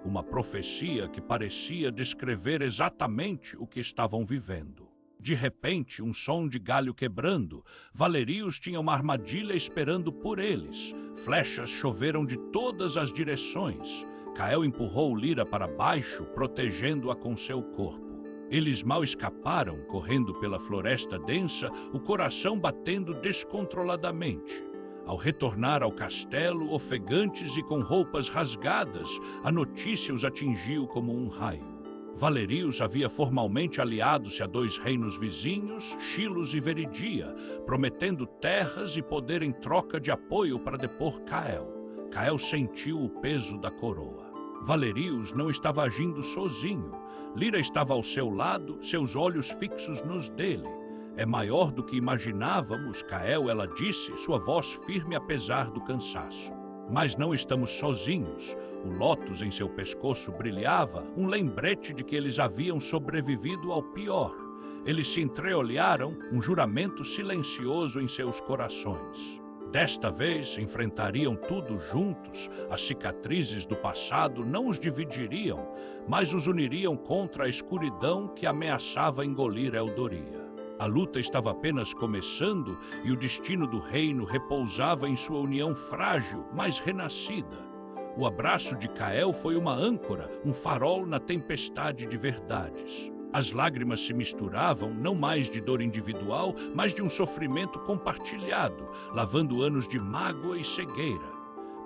Uma profecia que parecia descrever exatamente o que estavam vivendo. De repente, um som de galho quebrando. Valerius tinha uma armadilha esperando por eles. Flechas choveram de todas as direções. Kael empurrou Lyra para baixo, protegendo-a com seu corpo. Eles mal escaparam, correndo pela floresta densa, o coração batendo descontroladamente. Ao retornar ao castelo, ofegantes e com roupas rasgadas, a notícia os atingiu como um raio. Valerius havia formalmente aliado-se a 2 reinos vizinhos, Chilos e Veridia, prometendo terras e poder em troca de apoio para depor Kael. Kael sentiu o peso da coroa. Valerius não estava agindo sozinho. Lyra estava ao seu lado, seus olhos fixos nos dele. É maior do que imaginávamos, Kael, ela disse, sua voz firme apesar do cansaço. Mas não estamos sozinhos. O lótus em seu pescoço brilhava, um lembrete de que eles haviam sobrevivido ao pior. Eles se entreolharam, um juramento silencioso em seus corações. Desta vez, enfrentariam tudo juntos. As cicatrizes do passado não os dividiriam, mas os uniriam contra a escuridão que ameaçava engolir Eldoria. A luta estava apenas começando e o destino do reino repousava em sua união frágil, mas renascida. O abraço de Kael foi uma âncora, um farol na tempestade de verdades. As lágrimas se misturavam, não mais de dor individual, mas de um sofrimento compartilhado, lavando anos de mágoa e cegueira.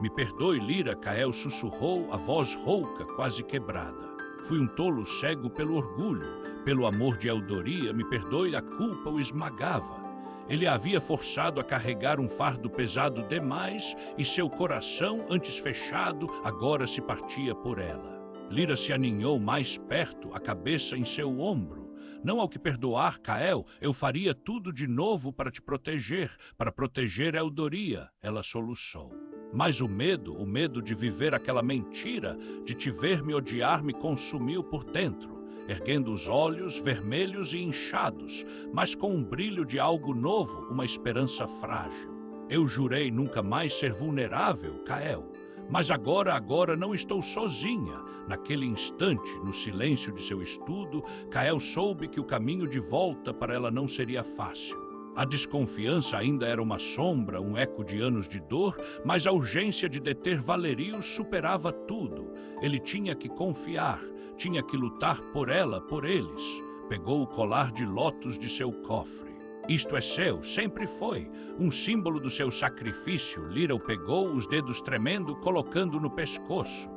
Me perdoe, Lyra, Kael sussurrou, a voz rouca, quase quebrada. Fui um tolo cego pelo orgulho. Pelo amor de Eldoria, me perdoe, a culpa o esmagava. Ele a havia forçado a carregar um fardo pesado demais e seu coração, antes fechado, agora se partia por ela. Lyra se aninhou mais perto, a cabeça em seu ombro. Não ao que perdoar, Kael, eu faria tudo de novo para te proteger, para proteger Eldoria, ela soluçou. Mas o medo de viver aquela mentira, de te ver me odiar, me consumiu por dentro. Erguendo os olhos, vermelhos e inchados, mas com um brilho de algo novo, uma esperança frágil. Eu jurei nunca mais ser vulnerável, Kael. Mas agora não estou sozinha. Naquele instante, no silêncio de seu estudo, Kael soube que o caminho de volta para ela não seria fácil. A desconfiança ainda era uma sombra, um eco de anos de dor, mas a urgência de deter Valerius superava tudo. Ele tinha que confiar, tinha que lutar por ela, por eles. Pegou o colar de lótus de seu cofre. Isto é seu, sempre foi. Um símbolo do seu sacrifício, Lyra o pegou, os dedos tremendo, colocando no pescoço.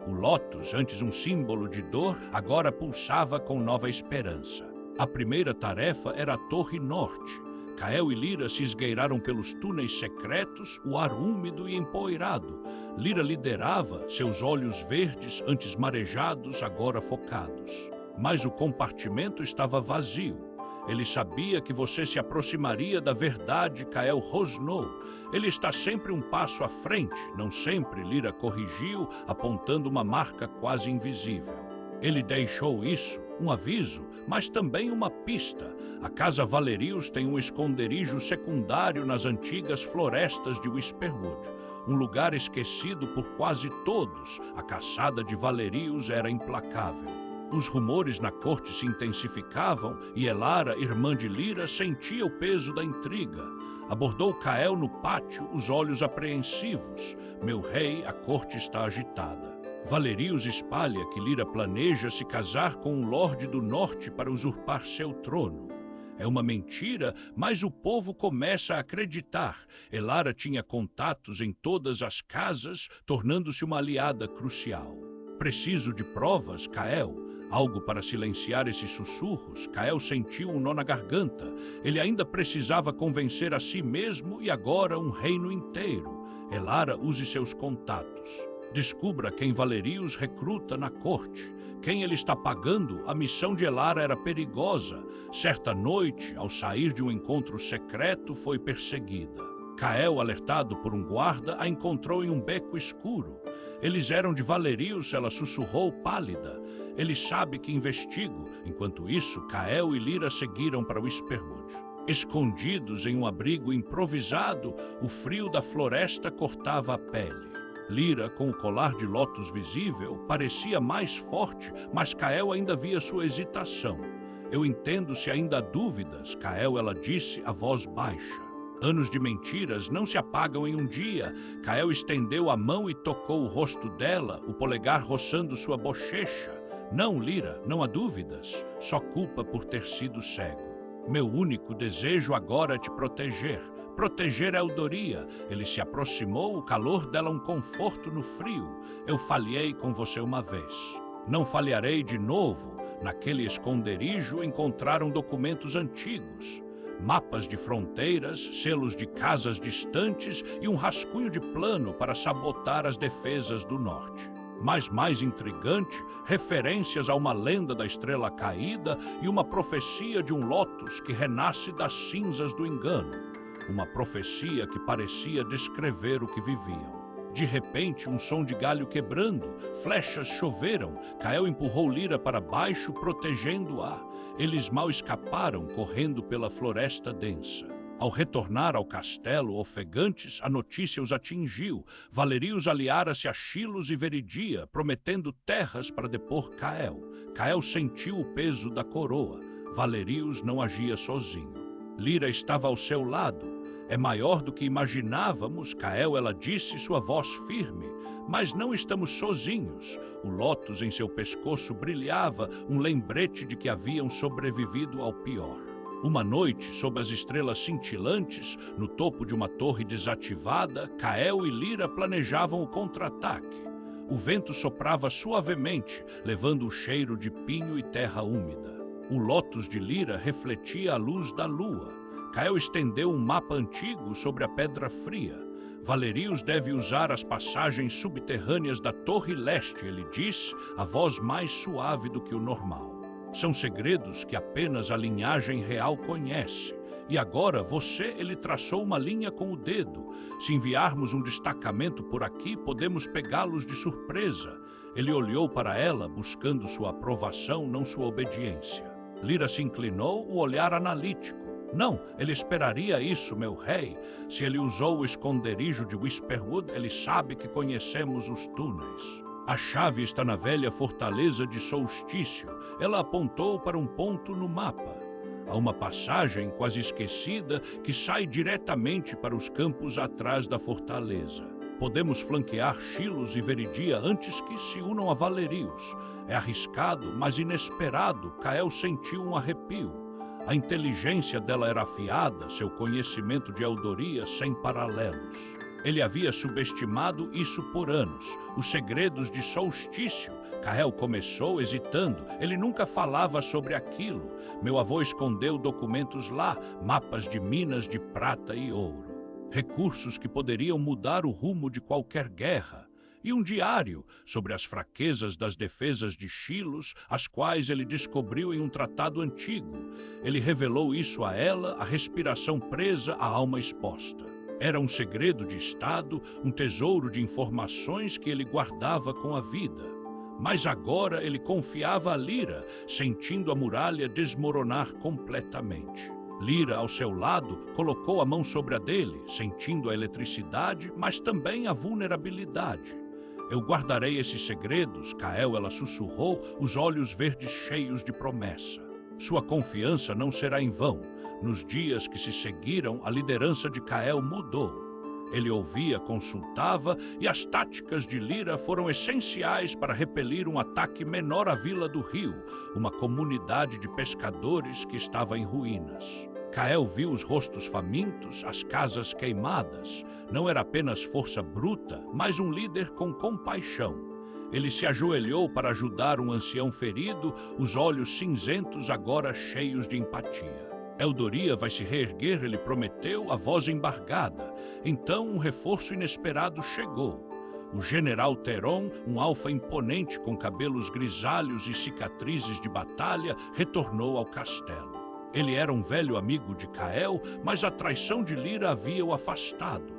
O lótus, antes um símbolo de dor, agora pulsava com nova esperança. A primeira tarefa era a Torre Norte. Cael e Lyra se esgueiraram pelos túneis secretos, o ar úmido e empoeirado. Lyra liderava, seus olhos verdes, antes marejados, agora focados. Mas o compartimento estava vazio. Ele sabia que você se aproximaria da verdade, Cael rosnou. Ele está sempre um passo à frente, não sempre, Lyra corrigiu, apontando uma marca quase invisível. Ele deixou isso, um aviso, mas também uma pista. A Casa Valerius tem um esconderijo secundário nas antigas florestas de Whisperwood. Um lugar esquecido por quase todos. A caçada de Valerius era implacável. Os rumores na corte se intensificavam e Elara, irmã de Lyra, sentia o peso da intriga. Abordou Cael no pátio, os olhos apreensivos. Meu rei, a corte está agitada. Valerius espalha que Lyra planeja se casar com um lorde do norte para usurpar seu trono. É uma mentira, mas o povo começa a acreditar. Elara tinha contatos em todas as casas, tornando-se uma aliada crucial. Preciso de provas, Cael. Algo para silenciar esses sussurros. Cael sentiu um nó na garganta. Ele ainda precisava convencer a si mesmo e agora um reino inteiro. Elara use seus contatos. Descubra quem Valerius recruta na corte. Quem ele está pagando? A missão de Elara era perigosa. Certa noite, ao sair de um encontro secreto, foi perseguida. Cael, alertado por um guarda, a encontrou em um beco escuro. Eles eram de Valerius, ela sussurrou pálida. Ele sabe que investigo. Enquanto isso, Cael e Lyra seguiram para Whisperwood. Escondidos em um abrigo improvisado, o frio da floresta cortava a pele. Lyra, com o colar de lótus visível, parecia mais forte, mas Cael ainda via sua hesitação. Eu entendo se ainda há dúvidas, Cael, ela disse, a voz baixa. Anos de mentiras não se apagam em um dia. Cael estendeu a mão e tocou o rosto dela, o polegar roçando sua bochecha. Não, Lyra, não há dúvidas. Só culpa por ter sido cego. Meu único desejo agora é te proteger. Proteger Eldoria. Ele se aproximou, o calor dela um conforto no frio. Eu falhei com você uma vez. Não falharei de novo. Naquele esconderijo encontraram documentos antigos. Mapas de fronteiras, selos de casas distantes e um rascunho de plano para sabotar as defesas do norte. Mas mais intrigante, referências a uma lenda da estrela caída e uma profecia de um lótus que renasce das cinzas do engano. Uma profecia que parecia descrever o que viviam. De repente, um som de galho quebrando, flechas choveram, Cael empurrou Lyra para baixo, protegendo-a. Eles mal escaparam, correndo pela floresta densa. Ao retornar ao castelo, ofegantes, a notícia os atingiu. Valerius aliara-se a Chilos e Veridia, prometendo terras para depor Cael. Cael sentiu o peso da coroa. Valerius não agia sozinho. Lyra estava ao seu lado. É maior do que imaginávamos, Cael, ela disse, sua voz firme. Mas não estamos sozinhos. O lótus em seu pescoço brilhava, um lembrete de que haviam sobrevivido ao pior. Uma noite, sob as estrelas cintilantes, no topo de uma torre desativada, Cael e Lyra planejavam o contra-ataque. O vento soprava suavemente, levando o cheiro de pinho e terra úmida. O lótus de Lyra refletia a luz da lua. Cael estendeu um mapa antigo sobre a Pedra Fria. Valerius deve usar as passagens subterrâneas da Torre Leste, ele diz, a voz mais suave do que o normal. São segredos que apenas a linhagem real conhece. E agora ele traçou uma linha com o dedo. Se enviarmos um destacamento por aqui, podemos pegá-los de surpresa. Ele olhou para ela, buscando sua aprovação, não sua obediência. Lyra se inclinou, o olhar analítico. Não, ele esperaria isso, meu rei. Se ele usou o esconderijo de Whisperwood, ele sabe que conhecemos os túneis. A chave está na velha fortaleza de Solstício. Ela apontou para um ponto no mapa. Há uma passagem quase esquecida que sai diretamente para os campos atrás da fortaleza. Podemos flanquear Chilos e Veridia antes que se unam a Valerius. É arriscado, mas inesperado. Cael sentiu um arrepio. A inteligência dela era afiada, seu conhecimento de Eldoria sem paralelos. Ele havia subestimado isso por anos. Os segredos de Solstício. Cael começou hesitando. Ele nunca falava sobre aquilo. Meu avô escondeu documentos lá, mapas de minas de prata e ouro. Recursos que poderiam mudar o rumo de qualquer guerra. E um diário sobre as fraquezas das defesas de Chilos, as quais ele descobriu em um tratado antigo. Ele revelou isso a ela, a respiração presa, a alma exposta. Era um segredo de Estado, um tesouro de informações que ele guardava com a vida. Mas agora ele confiava a Lyra, sentindo a muralha desmoronar completamente. Lyra, ao seu lado, colocou a mão sobre a dele, sentindo a eletricidade, mas também a vulnerabilidade. Eu guardarei esses segredos, Cael, ela sussurrou, os olhos verdes cheios de promessa. Sua confiança não será em vão. Nos dias que se seguiram, a liderança de Cael mudou. Ele ouvia, consultava, e as táticas de Lyra foram essenciais para repelir um ataque menor à Vila do Rio, uma comunidade de pescadores que estava em ruínas. Cael viu os rostos famintos, as casas queimadas. Não era apenas força bruta, mas um líder com compaixão. Ele se ajoelhou para ajudar um ancião ferido, os olhos cinzentos agora cheios de empatia. Eldoria vai se reerguer, ele prometeu, a voz embargada. Então um reforço inesperado chegou. O general Teron, um alfa imponente com cabelos grisalhos e cicatrizes de batalha, retornou ao castelo. Ele era um velho amigo de Cael, mas a traição de Lyra havia o afastado.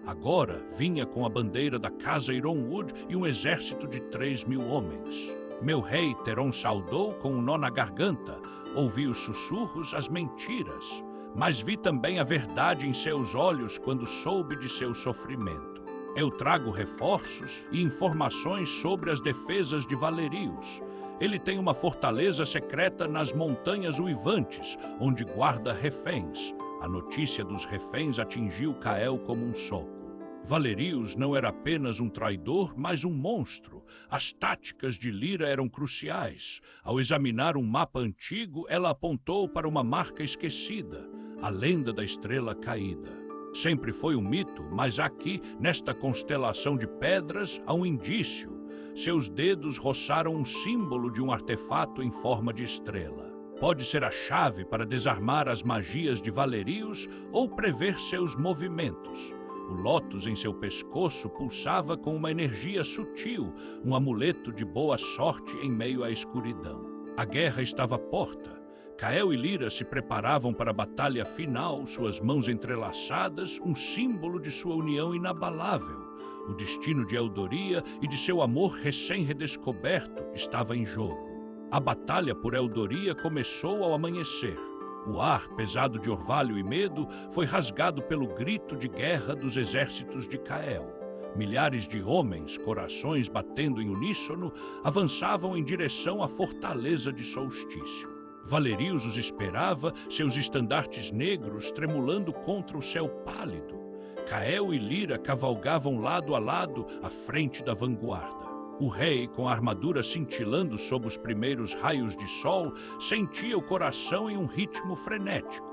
Agora vinha com a bandeira da casa Ironwood e um exército de 3.000 homens. Meu rei, Teron saudou com um nó na garganta. Ouvi os sussurros, as mentiras, mas vi também a verdade em seus olhos quando soube de seu sofrimento. Eu trago reforços e informações sobre as defesas de Valerius. Ele tem uma fortaleza secreta nas Montanhas Uivantes, onde guarda reféns. A notícia dos reféns atingiu Cael como um soco. Valerius não era apenas um traidor, mas um monstro. As táticas de Lyra eram cruciais. Ao examinar um mapa antigo, ela apontou para uma marca esquecida, a lenda da estrela caída. Sempre foi um mito, mas aqui, nesta constelação de pedras, há um indício. Seus dedos roçaram um símbolo de um artefato em forma de estrela. Pode ser a chave para desarmar as magias de Valerius ou prever seus movimentos. O lótus em seu pescoço pulsava com uma energia sutil, um amuleto de boa sorte em meio à escuridão. A guerra estava à porta. Cael e Lyra se preparavam para a batalha final, suas mãos entrelaçadas, um símbolo de sua união inabalável. O destino de Eldoria e de seu amor recém-redescoberto estava em jogo. A batalha por Eldoria começou ao amanhecer. O ar, pesado de orvalho e medo, foi rasgado pelo grito de guerra dos exércitos de Cael. Milhares de homens, corações batendo em uníssono, avançavam em direção à fortaleza de Solstício. Valerius os esperava, seus estandartes negros tremulando contra o céu pálido. Cael e Lyra cavalgavam lado a lado, à frente da vanguarda. O rei, com a armadura cintilando sob os primeiros raios de sol, sentia o coração em um ritmo frenético.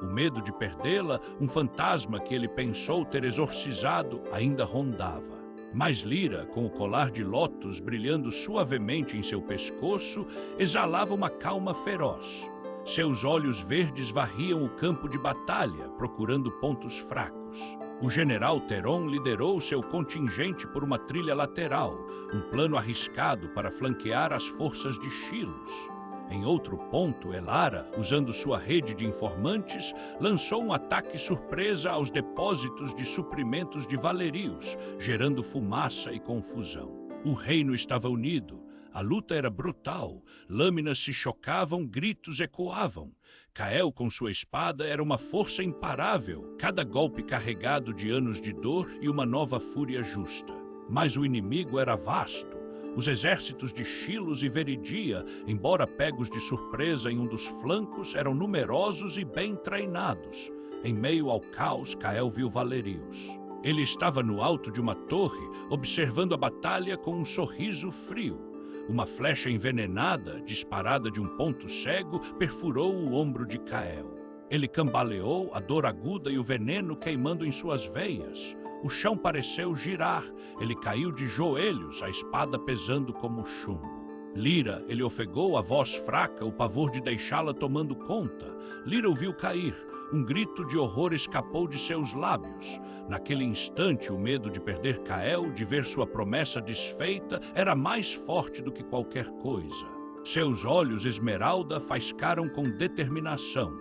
O medo de perdê-la, um fantasma que ele pensou ter exorcizado, ainda rondava. Mas Lyra, com o colar de lótus brilhando suavemente em seu pescoço, exalava uma calma feroz. Seus olhos verdes varriam o campo de batalha, procurando pontos fracos. O general Teron liderou seu contingente por uma trilha lateral, um plano arriscado para flanquear as forças de Chilos. Em outro ponto, Elara, usando sua rede de informantes, lançou um ataque surpresa aos depósitos de suprimentos de Valerius, gerando fumaça e confusão. O reino estava unido. A luta era brutal. Lâminas se chocavam, gritos ecoavam. Cael, com sua espada, era uma força imparável, cada golpe carregado de anos de dor e uma nova fúria justa. Mas o inimigo era vasto. Os exércitos de Chilos e Veridia, embora pegos de surpresa em um dos flancos, eram numerosos e bem treinados. Em meio ao caos, Cael viu Valerius. Ele estava no alto de uma torre, observando a batalha com um sorriso frio. Uma flecha envenenada, disparada de um ponto cego, perfurou o ombro de Cael. Ele cambaleou, a dor aguda e o veneno queimando em suas veias. O chão pareceu girar. Ele caiu de joelhos, a espada pesando como chumbo. Lira, ele ofegou, a voz fraca, o pavor de deixá-la tomando conta. Lira o viu cair. Um grito de horror escapou de seus lábios. Naquele instante, o medo de perder Kael, de ver sua promessa desfeita, era mais forte do que qualquer coisa. Seus olhos esmeralda faiscaram com determinação.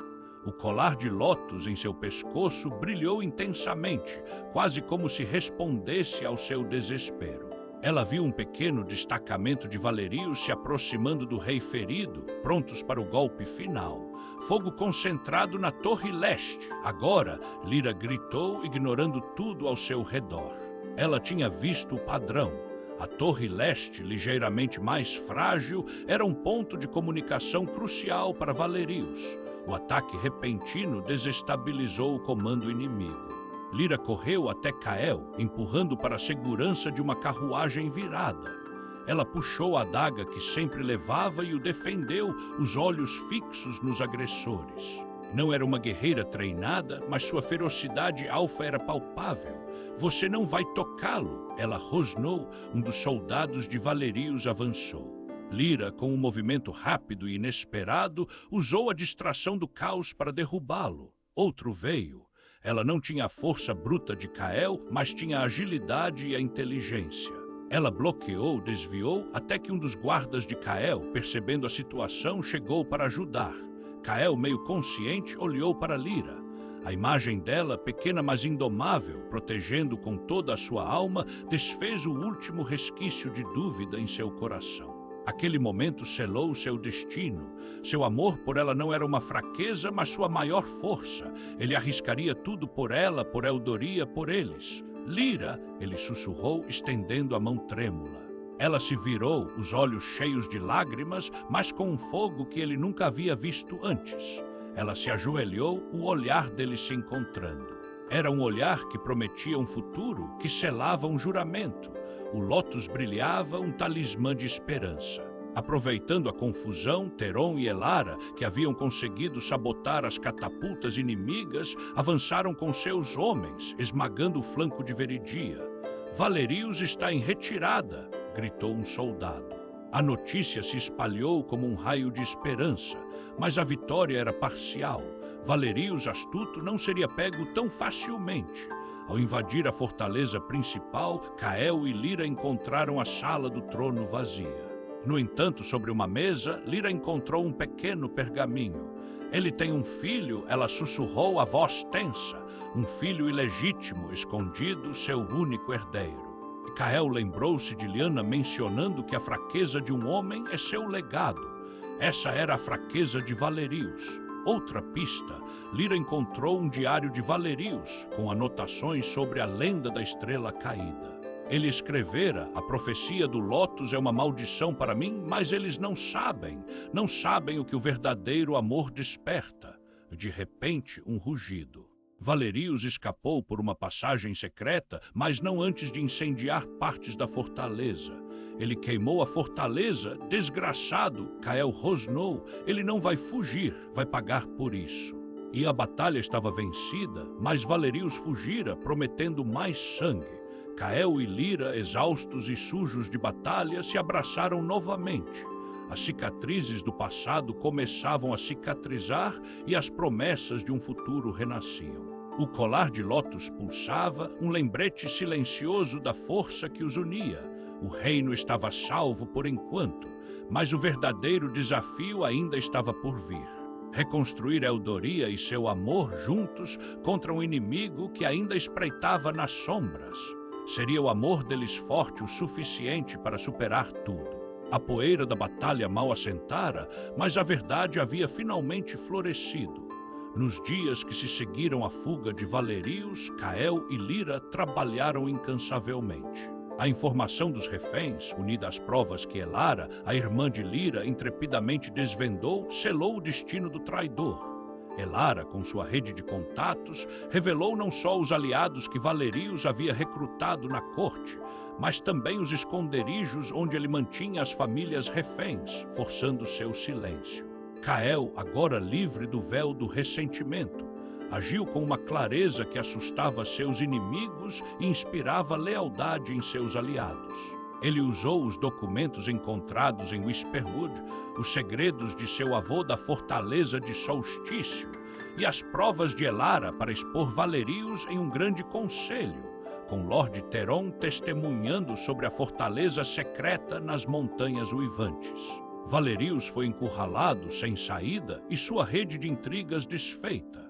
O colar de lótus em seu pescoço brilhou intensamente, quase como se respondesse ao seu desespero. Ela viu um pequeno destacamento de valerios se aproximando do rei ferido, prontos para o golpe final. Fogo concentrado na torre leste. Agora, Lira gritou, ignorando tudo ao seu redor. Ela tinha visto o padrão. A torre leste, ligeiramente mais frágil, era um ponto de comunicação crucial para valerios. O ataque repentino desestabilizou o comando inimigo. Lira correu até Kael, empurrando para a segurança de uma carruagem virada. Ela puxou a adaga que sempre levava e o defendeu, os olhos fixos nos agressores. Não era uma guerreira treinada, mas sua ferocidade alfa era palpável. Você não vai tocá-lo, ela rosnou. Um dos soldados de valerios avançou. Lira, com um movimento rápido e inesperado, usou a distração do caos para derrubá-lo. Outro veio. Ela não tinha a força bruta de Kael, mas tinha a agilidade e a inteligência. Ela bloqueou, desviou, até que um dos guardas de Kael, percebendo a situação, chegou para ajudar. Kael, meio consciente, olhou para Lira. A imagem dela, pequena mas indomável, protegendo com toda a sua alma, desfez o último resquício de dúvida em seu coração. Aquele momento selou seu destino. Seu amor por ela não era uma fraqueza, mas sua maior força. Ele arriscaria tudo por ela, por Eldoria, por eles. Lira, ele sussurrou, estendendo a mão trêmula. Ela se virou, os olhos cheios de lágrimas, mas com um fogo que ele nunca havia visto antes. Ela se ajoelhou, o olhar deles se encontrando. Era um olhar que prometia um futuro, que selava um juramento. O lótus brilhava, um talismã de esperança. Aproveitando a confusão, Teron e Elara, que haviam conseguido sabotar as catapultas inimigas, avançaram com seus homens, esmagando o flanco de Veridia. Valerios está em retirada, gritou um soldado. A notícia se espalhou como um raio de esperança, mas a vitória era parcial. Valerios astuto não seria pego tão facilmente. Ao invadir a fortaleza principal, Kael e Lira encontraram a sala do trono vazia. No entanto, sobre uma mesa, Lira encontrou um pequeno pergaminho. Ele tem um filho, ela sussurrou a voz tensa. Um filho ilegítimo, escondido, seu único herdeiro. E Kael lembrou-se de Lyanna mencionando que a fraqueza de um homem é seu legado. Essa era a fraqueza de Valerios. Outra pista, Lira encontrou um diário de Valerios, com anotações sobre a lenda da estrela caída. Ele escrevera, a profecia do Lótus é uma maldição para mim, mas eles não sabem o que o verdadeiro amor desperta. De repente, um rugido. Valerios escapou por uma passagem secreta, mas não antes de incendiar partes da fortaleza. Ele queimou a fortaleza, desgraçado, Kael rosnou. Ele não vai fugir, vai pagar por isso. E a batalha estava vencida, mas Valerios fugira, prometendo mais sangue. Kael e Lira, exaustos e sujos de batalha, se abraçaram novamente. As cicatrizes do passado começavam a cicatrizar e as promessas de um futuro renasciam. O colar de lótus pulsava, um lembrete silencioso da força que os unia. O reino estava salvo por enquanto, mas o verdadeiro desafio ainda estava por vir. Reconstruir Eldoria e seu amor juntos contra um inimigo que ainda espreitava nas sombras. Seria o amor deles forte o suficiente para superar tudo. A poeira da batalha mal assentara, mas a verdade havia finalmente florescido. Nos dias que se seguiram à fuga de Valerios, Kael e Lira trabalharam incansavelmente. A informação dos reféns, unida às provas que Elara, a irmã de Lira, intrepidamente desvendou, selou o destino do traidor. Elara, com sua rede de contatos, revelou não só os aliados que Valerios havia recrutado na corte, mas também os esconderijos onde ele mantinha as famílias reféns, forçando seu silêncio. Kael, agora livre do véu do ressentimento, agiu com uma clareza que assustava seus inimigos e inspirava lealdade em seus aliados. Ele usou os documentos encontrados em Whisperwood, os segredos de seu avô da fortaleza de Solstício e as provas de Elara para expor Valerius em um grande conselho, com Lord Theron testemunhando sobre a fortaleza secreta nas Montanhas Uivantes. Valerius foi encurralado sem saída e sua rede de intrigas desfeita.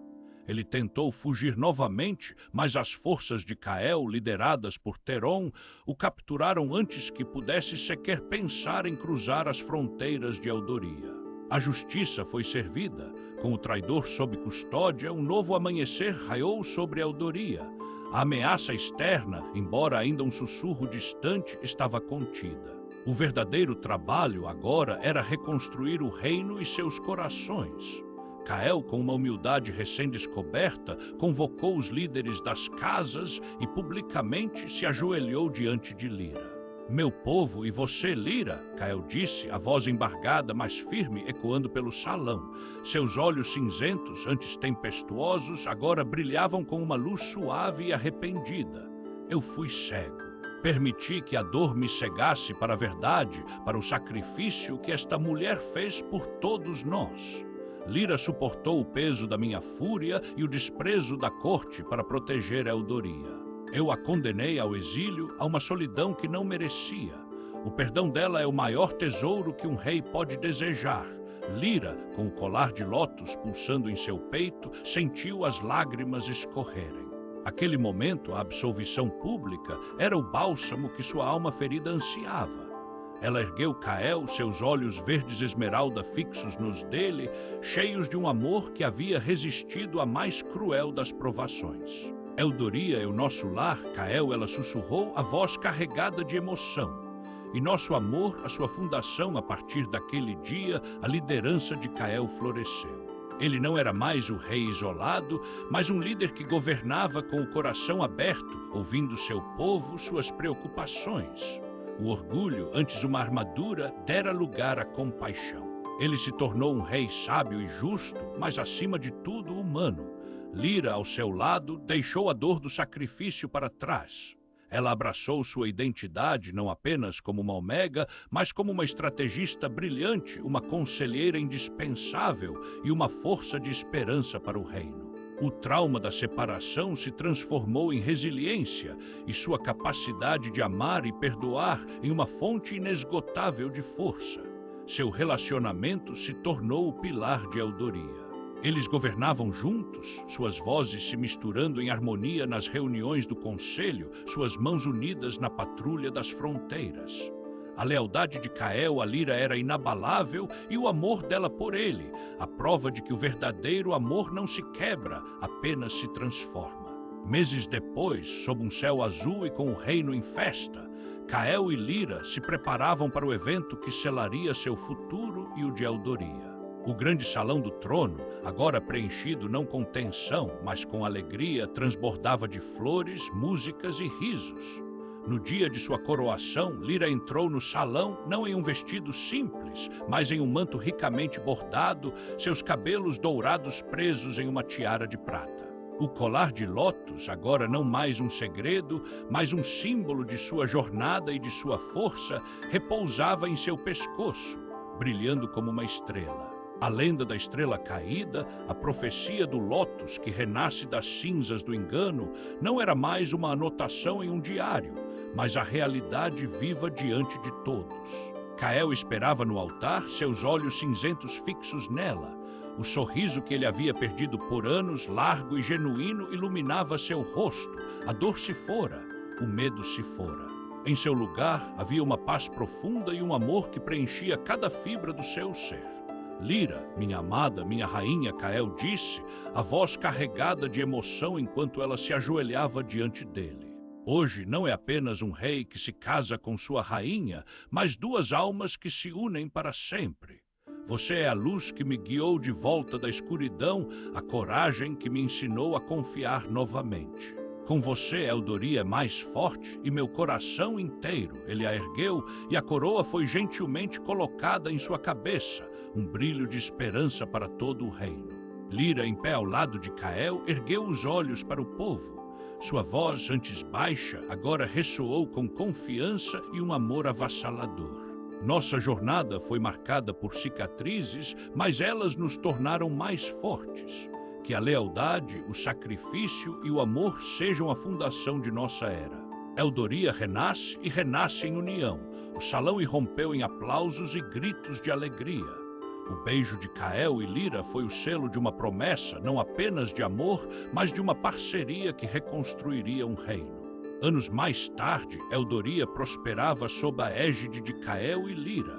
Ele tentou fugir novamente, mas as forças de Cael, lideradas por Theron, o capturaram antes que pudesse sequer pensar em cruzar as fronteiras de Eldoria. A justiça foi servida. Com o traidor sob custódia, um novo amanhecer raiou sobre Eldoria. A ameaça externa, embora ainda um sussurro distante, estava contida. O verdadeiro trabalho agora era reconstruir o reino e seus corações. Cael, com uma humildade recém-descoberta, convocou os líderes das casas e publicamente se ajoelhou diante de Lyra. "Meu povo e você, Lyra", Cael disse, a voz embargada, mas firme, ecoando pelo salão. Seus olhos cinzentos, antes tempestuosos, agora brilhavam com uma luz suave e arrependida. "Eu fui cego. Permiti que a dor me cegasse para a verdade, para o sacrifício que esta mulher fez por todos nós. Lyra suportou o peso da minha fúria e o desprezo da corte para proteger Eldoria. Eu a condenei ao exílio, a uma solidão que não merecia. O perdão dela é o maior tesouro que um rei pode desejar." Lyra, com o colar de lótus pulsando em seu peito, sentiu as lágrimas escorrerem. Aquele momento, a absolvição pública, era o bálsamo que sua alma ferida ansiava. Ela ergueu Cael, seus olhos verdes esmeralda fixos nos dele, cheios de um amor que havia resistido à mais cruel das provações. "Eldoria é o nosso lar", Cael, ela sussurrou, a voz carregada de emoção. "E nosso amor, a sua fundação, a partir daquele dia, a liderança de Cael floresceu. Ele não era mais o rei isolado, mas um líder que governava com o coração aberto, ouvindo seu povo, suas preocupações. O orgulho, antes uma armadura, dera lugar à compaixão. Ele se tornou um rei sábio e justo, mas acima de tudo humano. Lyra, ao seu lado, deixou a dor do sacrifício para trás. Ela abraçou sua identidade não apenas como uma omega, mas como uma estrategista brilhante, uma conselheira indispensável e uma força de esperança para o reino. O trauma da separação se transformou em resiliência e sua capacidade de amar e perdoar em uma fonte inesgotável de força. Seu relacionamento se tornou o pilar de Eldoria. Eles governavam juntos, suas vozes se misturando em harmonia nas reuniões do conselho, suas mãos unidas na patrulha das fronteiras. A lealdade de Cael a Lyra era inabalável e o amor dela por ele, a prova de que o verdadeiro amor não se quebra, apenas se transforma. Meses depois, sob um céu azul e com o reino em festa, Cael e Lyra se preparavam para o evento que selaria seu futuro e o de Eldoria. O grande salão do trono, agora preenchido não com tensão, mas com alegria, transbordava de flores, músicas e risos. No dia de sua coroação, Lyra entrou no salão não em um vestido simples, mas em um manto ricamente bordado, seus cabelos dourados presos em uma tiara de prata. O colar de lótus, agora não mais um segredo, mas um símbolo de sua jornada e de sua força, repousava em seu pescoço, brilhando como uma estrela. A lenda da estrela caída, a profecia do lótus que renasce das cinzas do engano, não era mais uma anotação em um diário, mas a realidade viva diante de todos. Cael esperava no altar, seus olhos cinzentos fixos nela. O sorriso que ele havia perdido por anos, largo e genuíno, iluminava seu rosto. A dor se fora, o medo se fora. Em seu lugar, havia uma paz profunda e um amor que preenchia cada fibra do seu ser. "Lyra, minha amada, minha rainha", Cael disse, a voz carregada de emoção enquanto ela se ajoelhava diante dele. "Hoje não é apenas um rei que se casa com sua rainha, mas duas almas que se unem para sempre. Você é a luz que me guiou de volta da escuridão, a coragem que me ensinou a confiar novamente. Com você, Eldoria é mais forte e meu coração inteiro." Ele a ergueu e a coroa foi gentilmente colocada em sua cabeça, um brilho de esperança para todo o reino. Lyra, em pé ao lado de Cael, ergueu os olhos para o povo. Sua voz, antes baixa, agora ressoou com confiança e um amor avassalador. Nossa jornada foi marcada por cicatrizes, mas elas nos tornaram mais fortes. Que a lealdade, o sacrifício e o amor sejam a fundação de nossa era. Eldoria renasce e renasce em união. O salão irrompeu em aplausos e gritos de alegria. O beijo de Cael e Lira foi o selo de uma promessa, não apenas de amor, mas de uma parceria que reconstruiria um reino. Anos mais tarde, Eldoria prosperava sob a égide de Cael e Lira.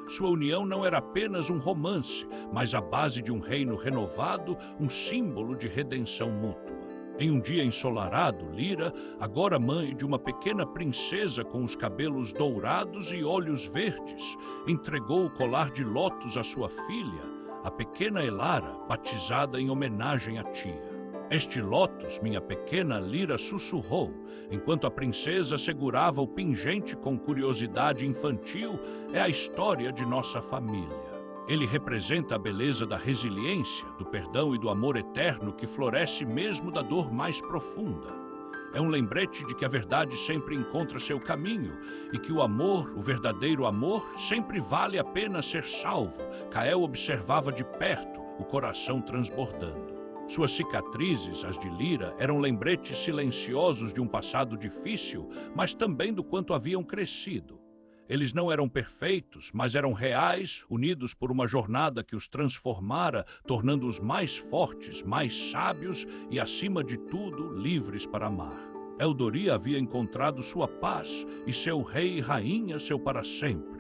Sua união não era apenas um romance, mas a base de um reino renovado, um símbolo de redenção mútua. Em um dia ensolarado, Lira, agora mãe de uma pequena princesa com os cabelos dourados e olhos verdes, entregou o colar de lótus à sua filha, a pequena Elara, batizada em homenagem à tia. Este lótus, minha pequena, Lira sussurrou, enquanto a princesa segurava o pingente com curiosidade infantil, é a história de nossa família. Ele representa a beleza da resiliência, do perdão e do amor eterno que floresce mesmo da dor mais profunda. É um lembrete de que a verdade sempre encontra seu caminho e que o amor, o verdadeiro amor, sempre vale a pena ser salvo. Cael observava de perto, o coração transbordando. Suas cicatrizes, as de Lira, eram lembretes silenciosos de um passado difícil, mas também do quanto haviam crescido. Eles não eram perfeitos, mas eram reais, unidos por uma jornada que os transformara, tornando-os mais fortes, mais sábios e, acima de tudo, livres para amar. Eldoria havia encontrado sua paz e seu rei e rainha seu para sempre.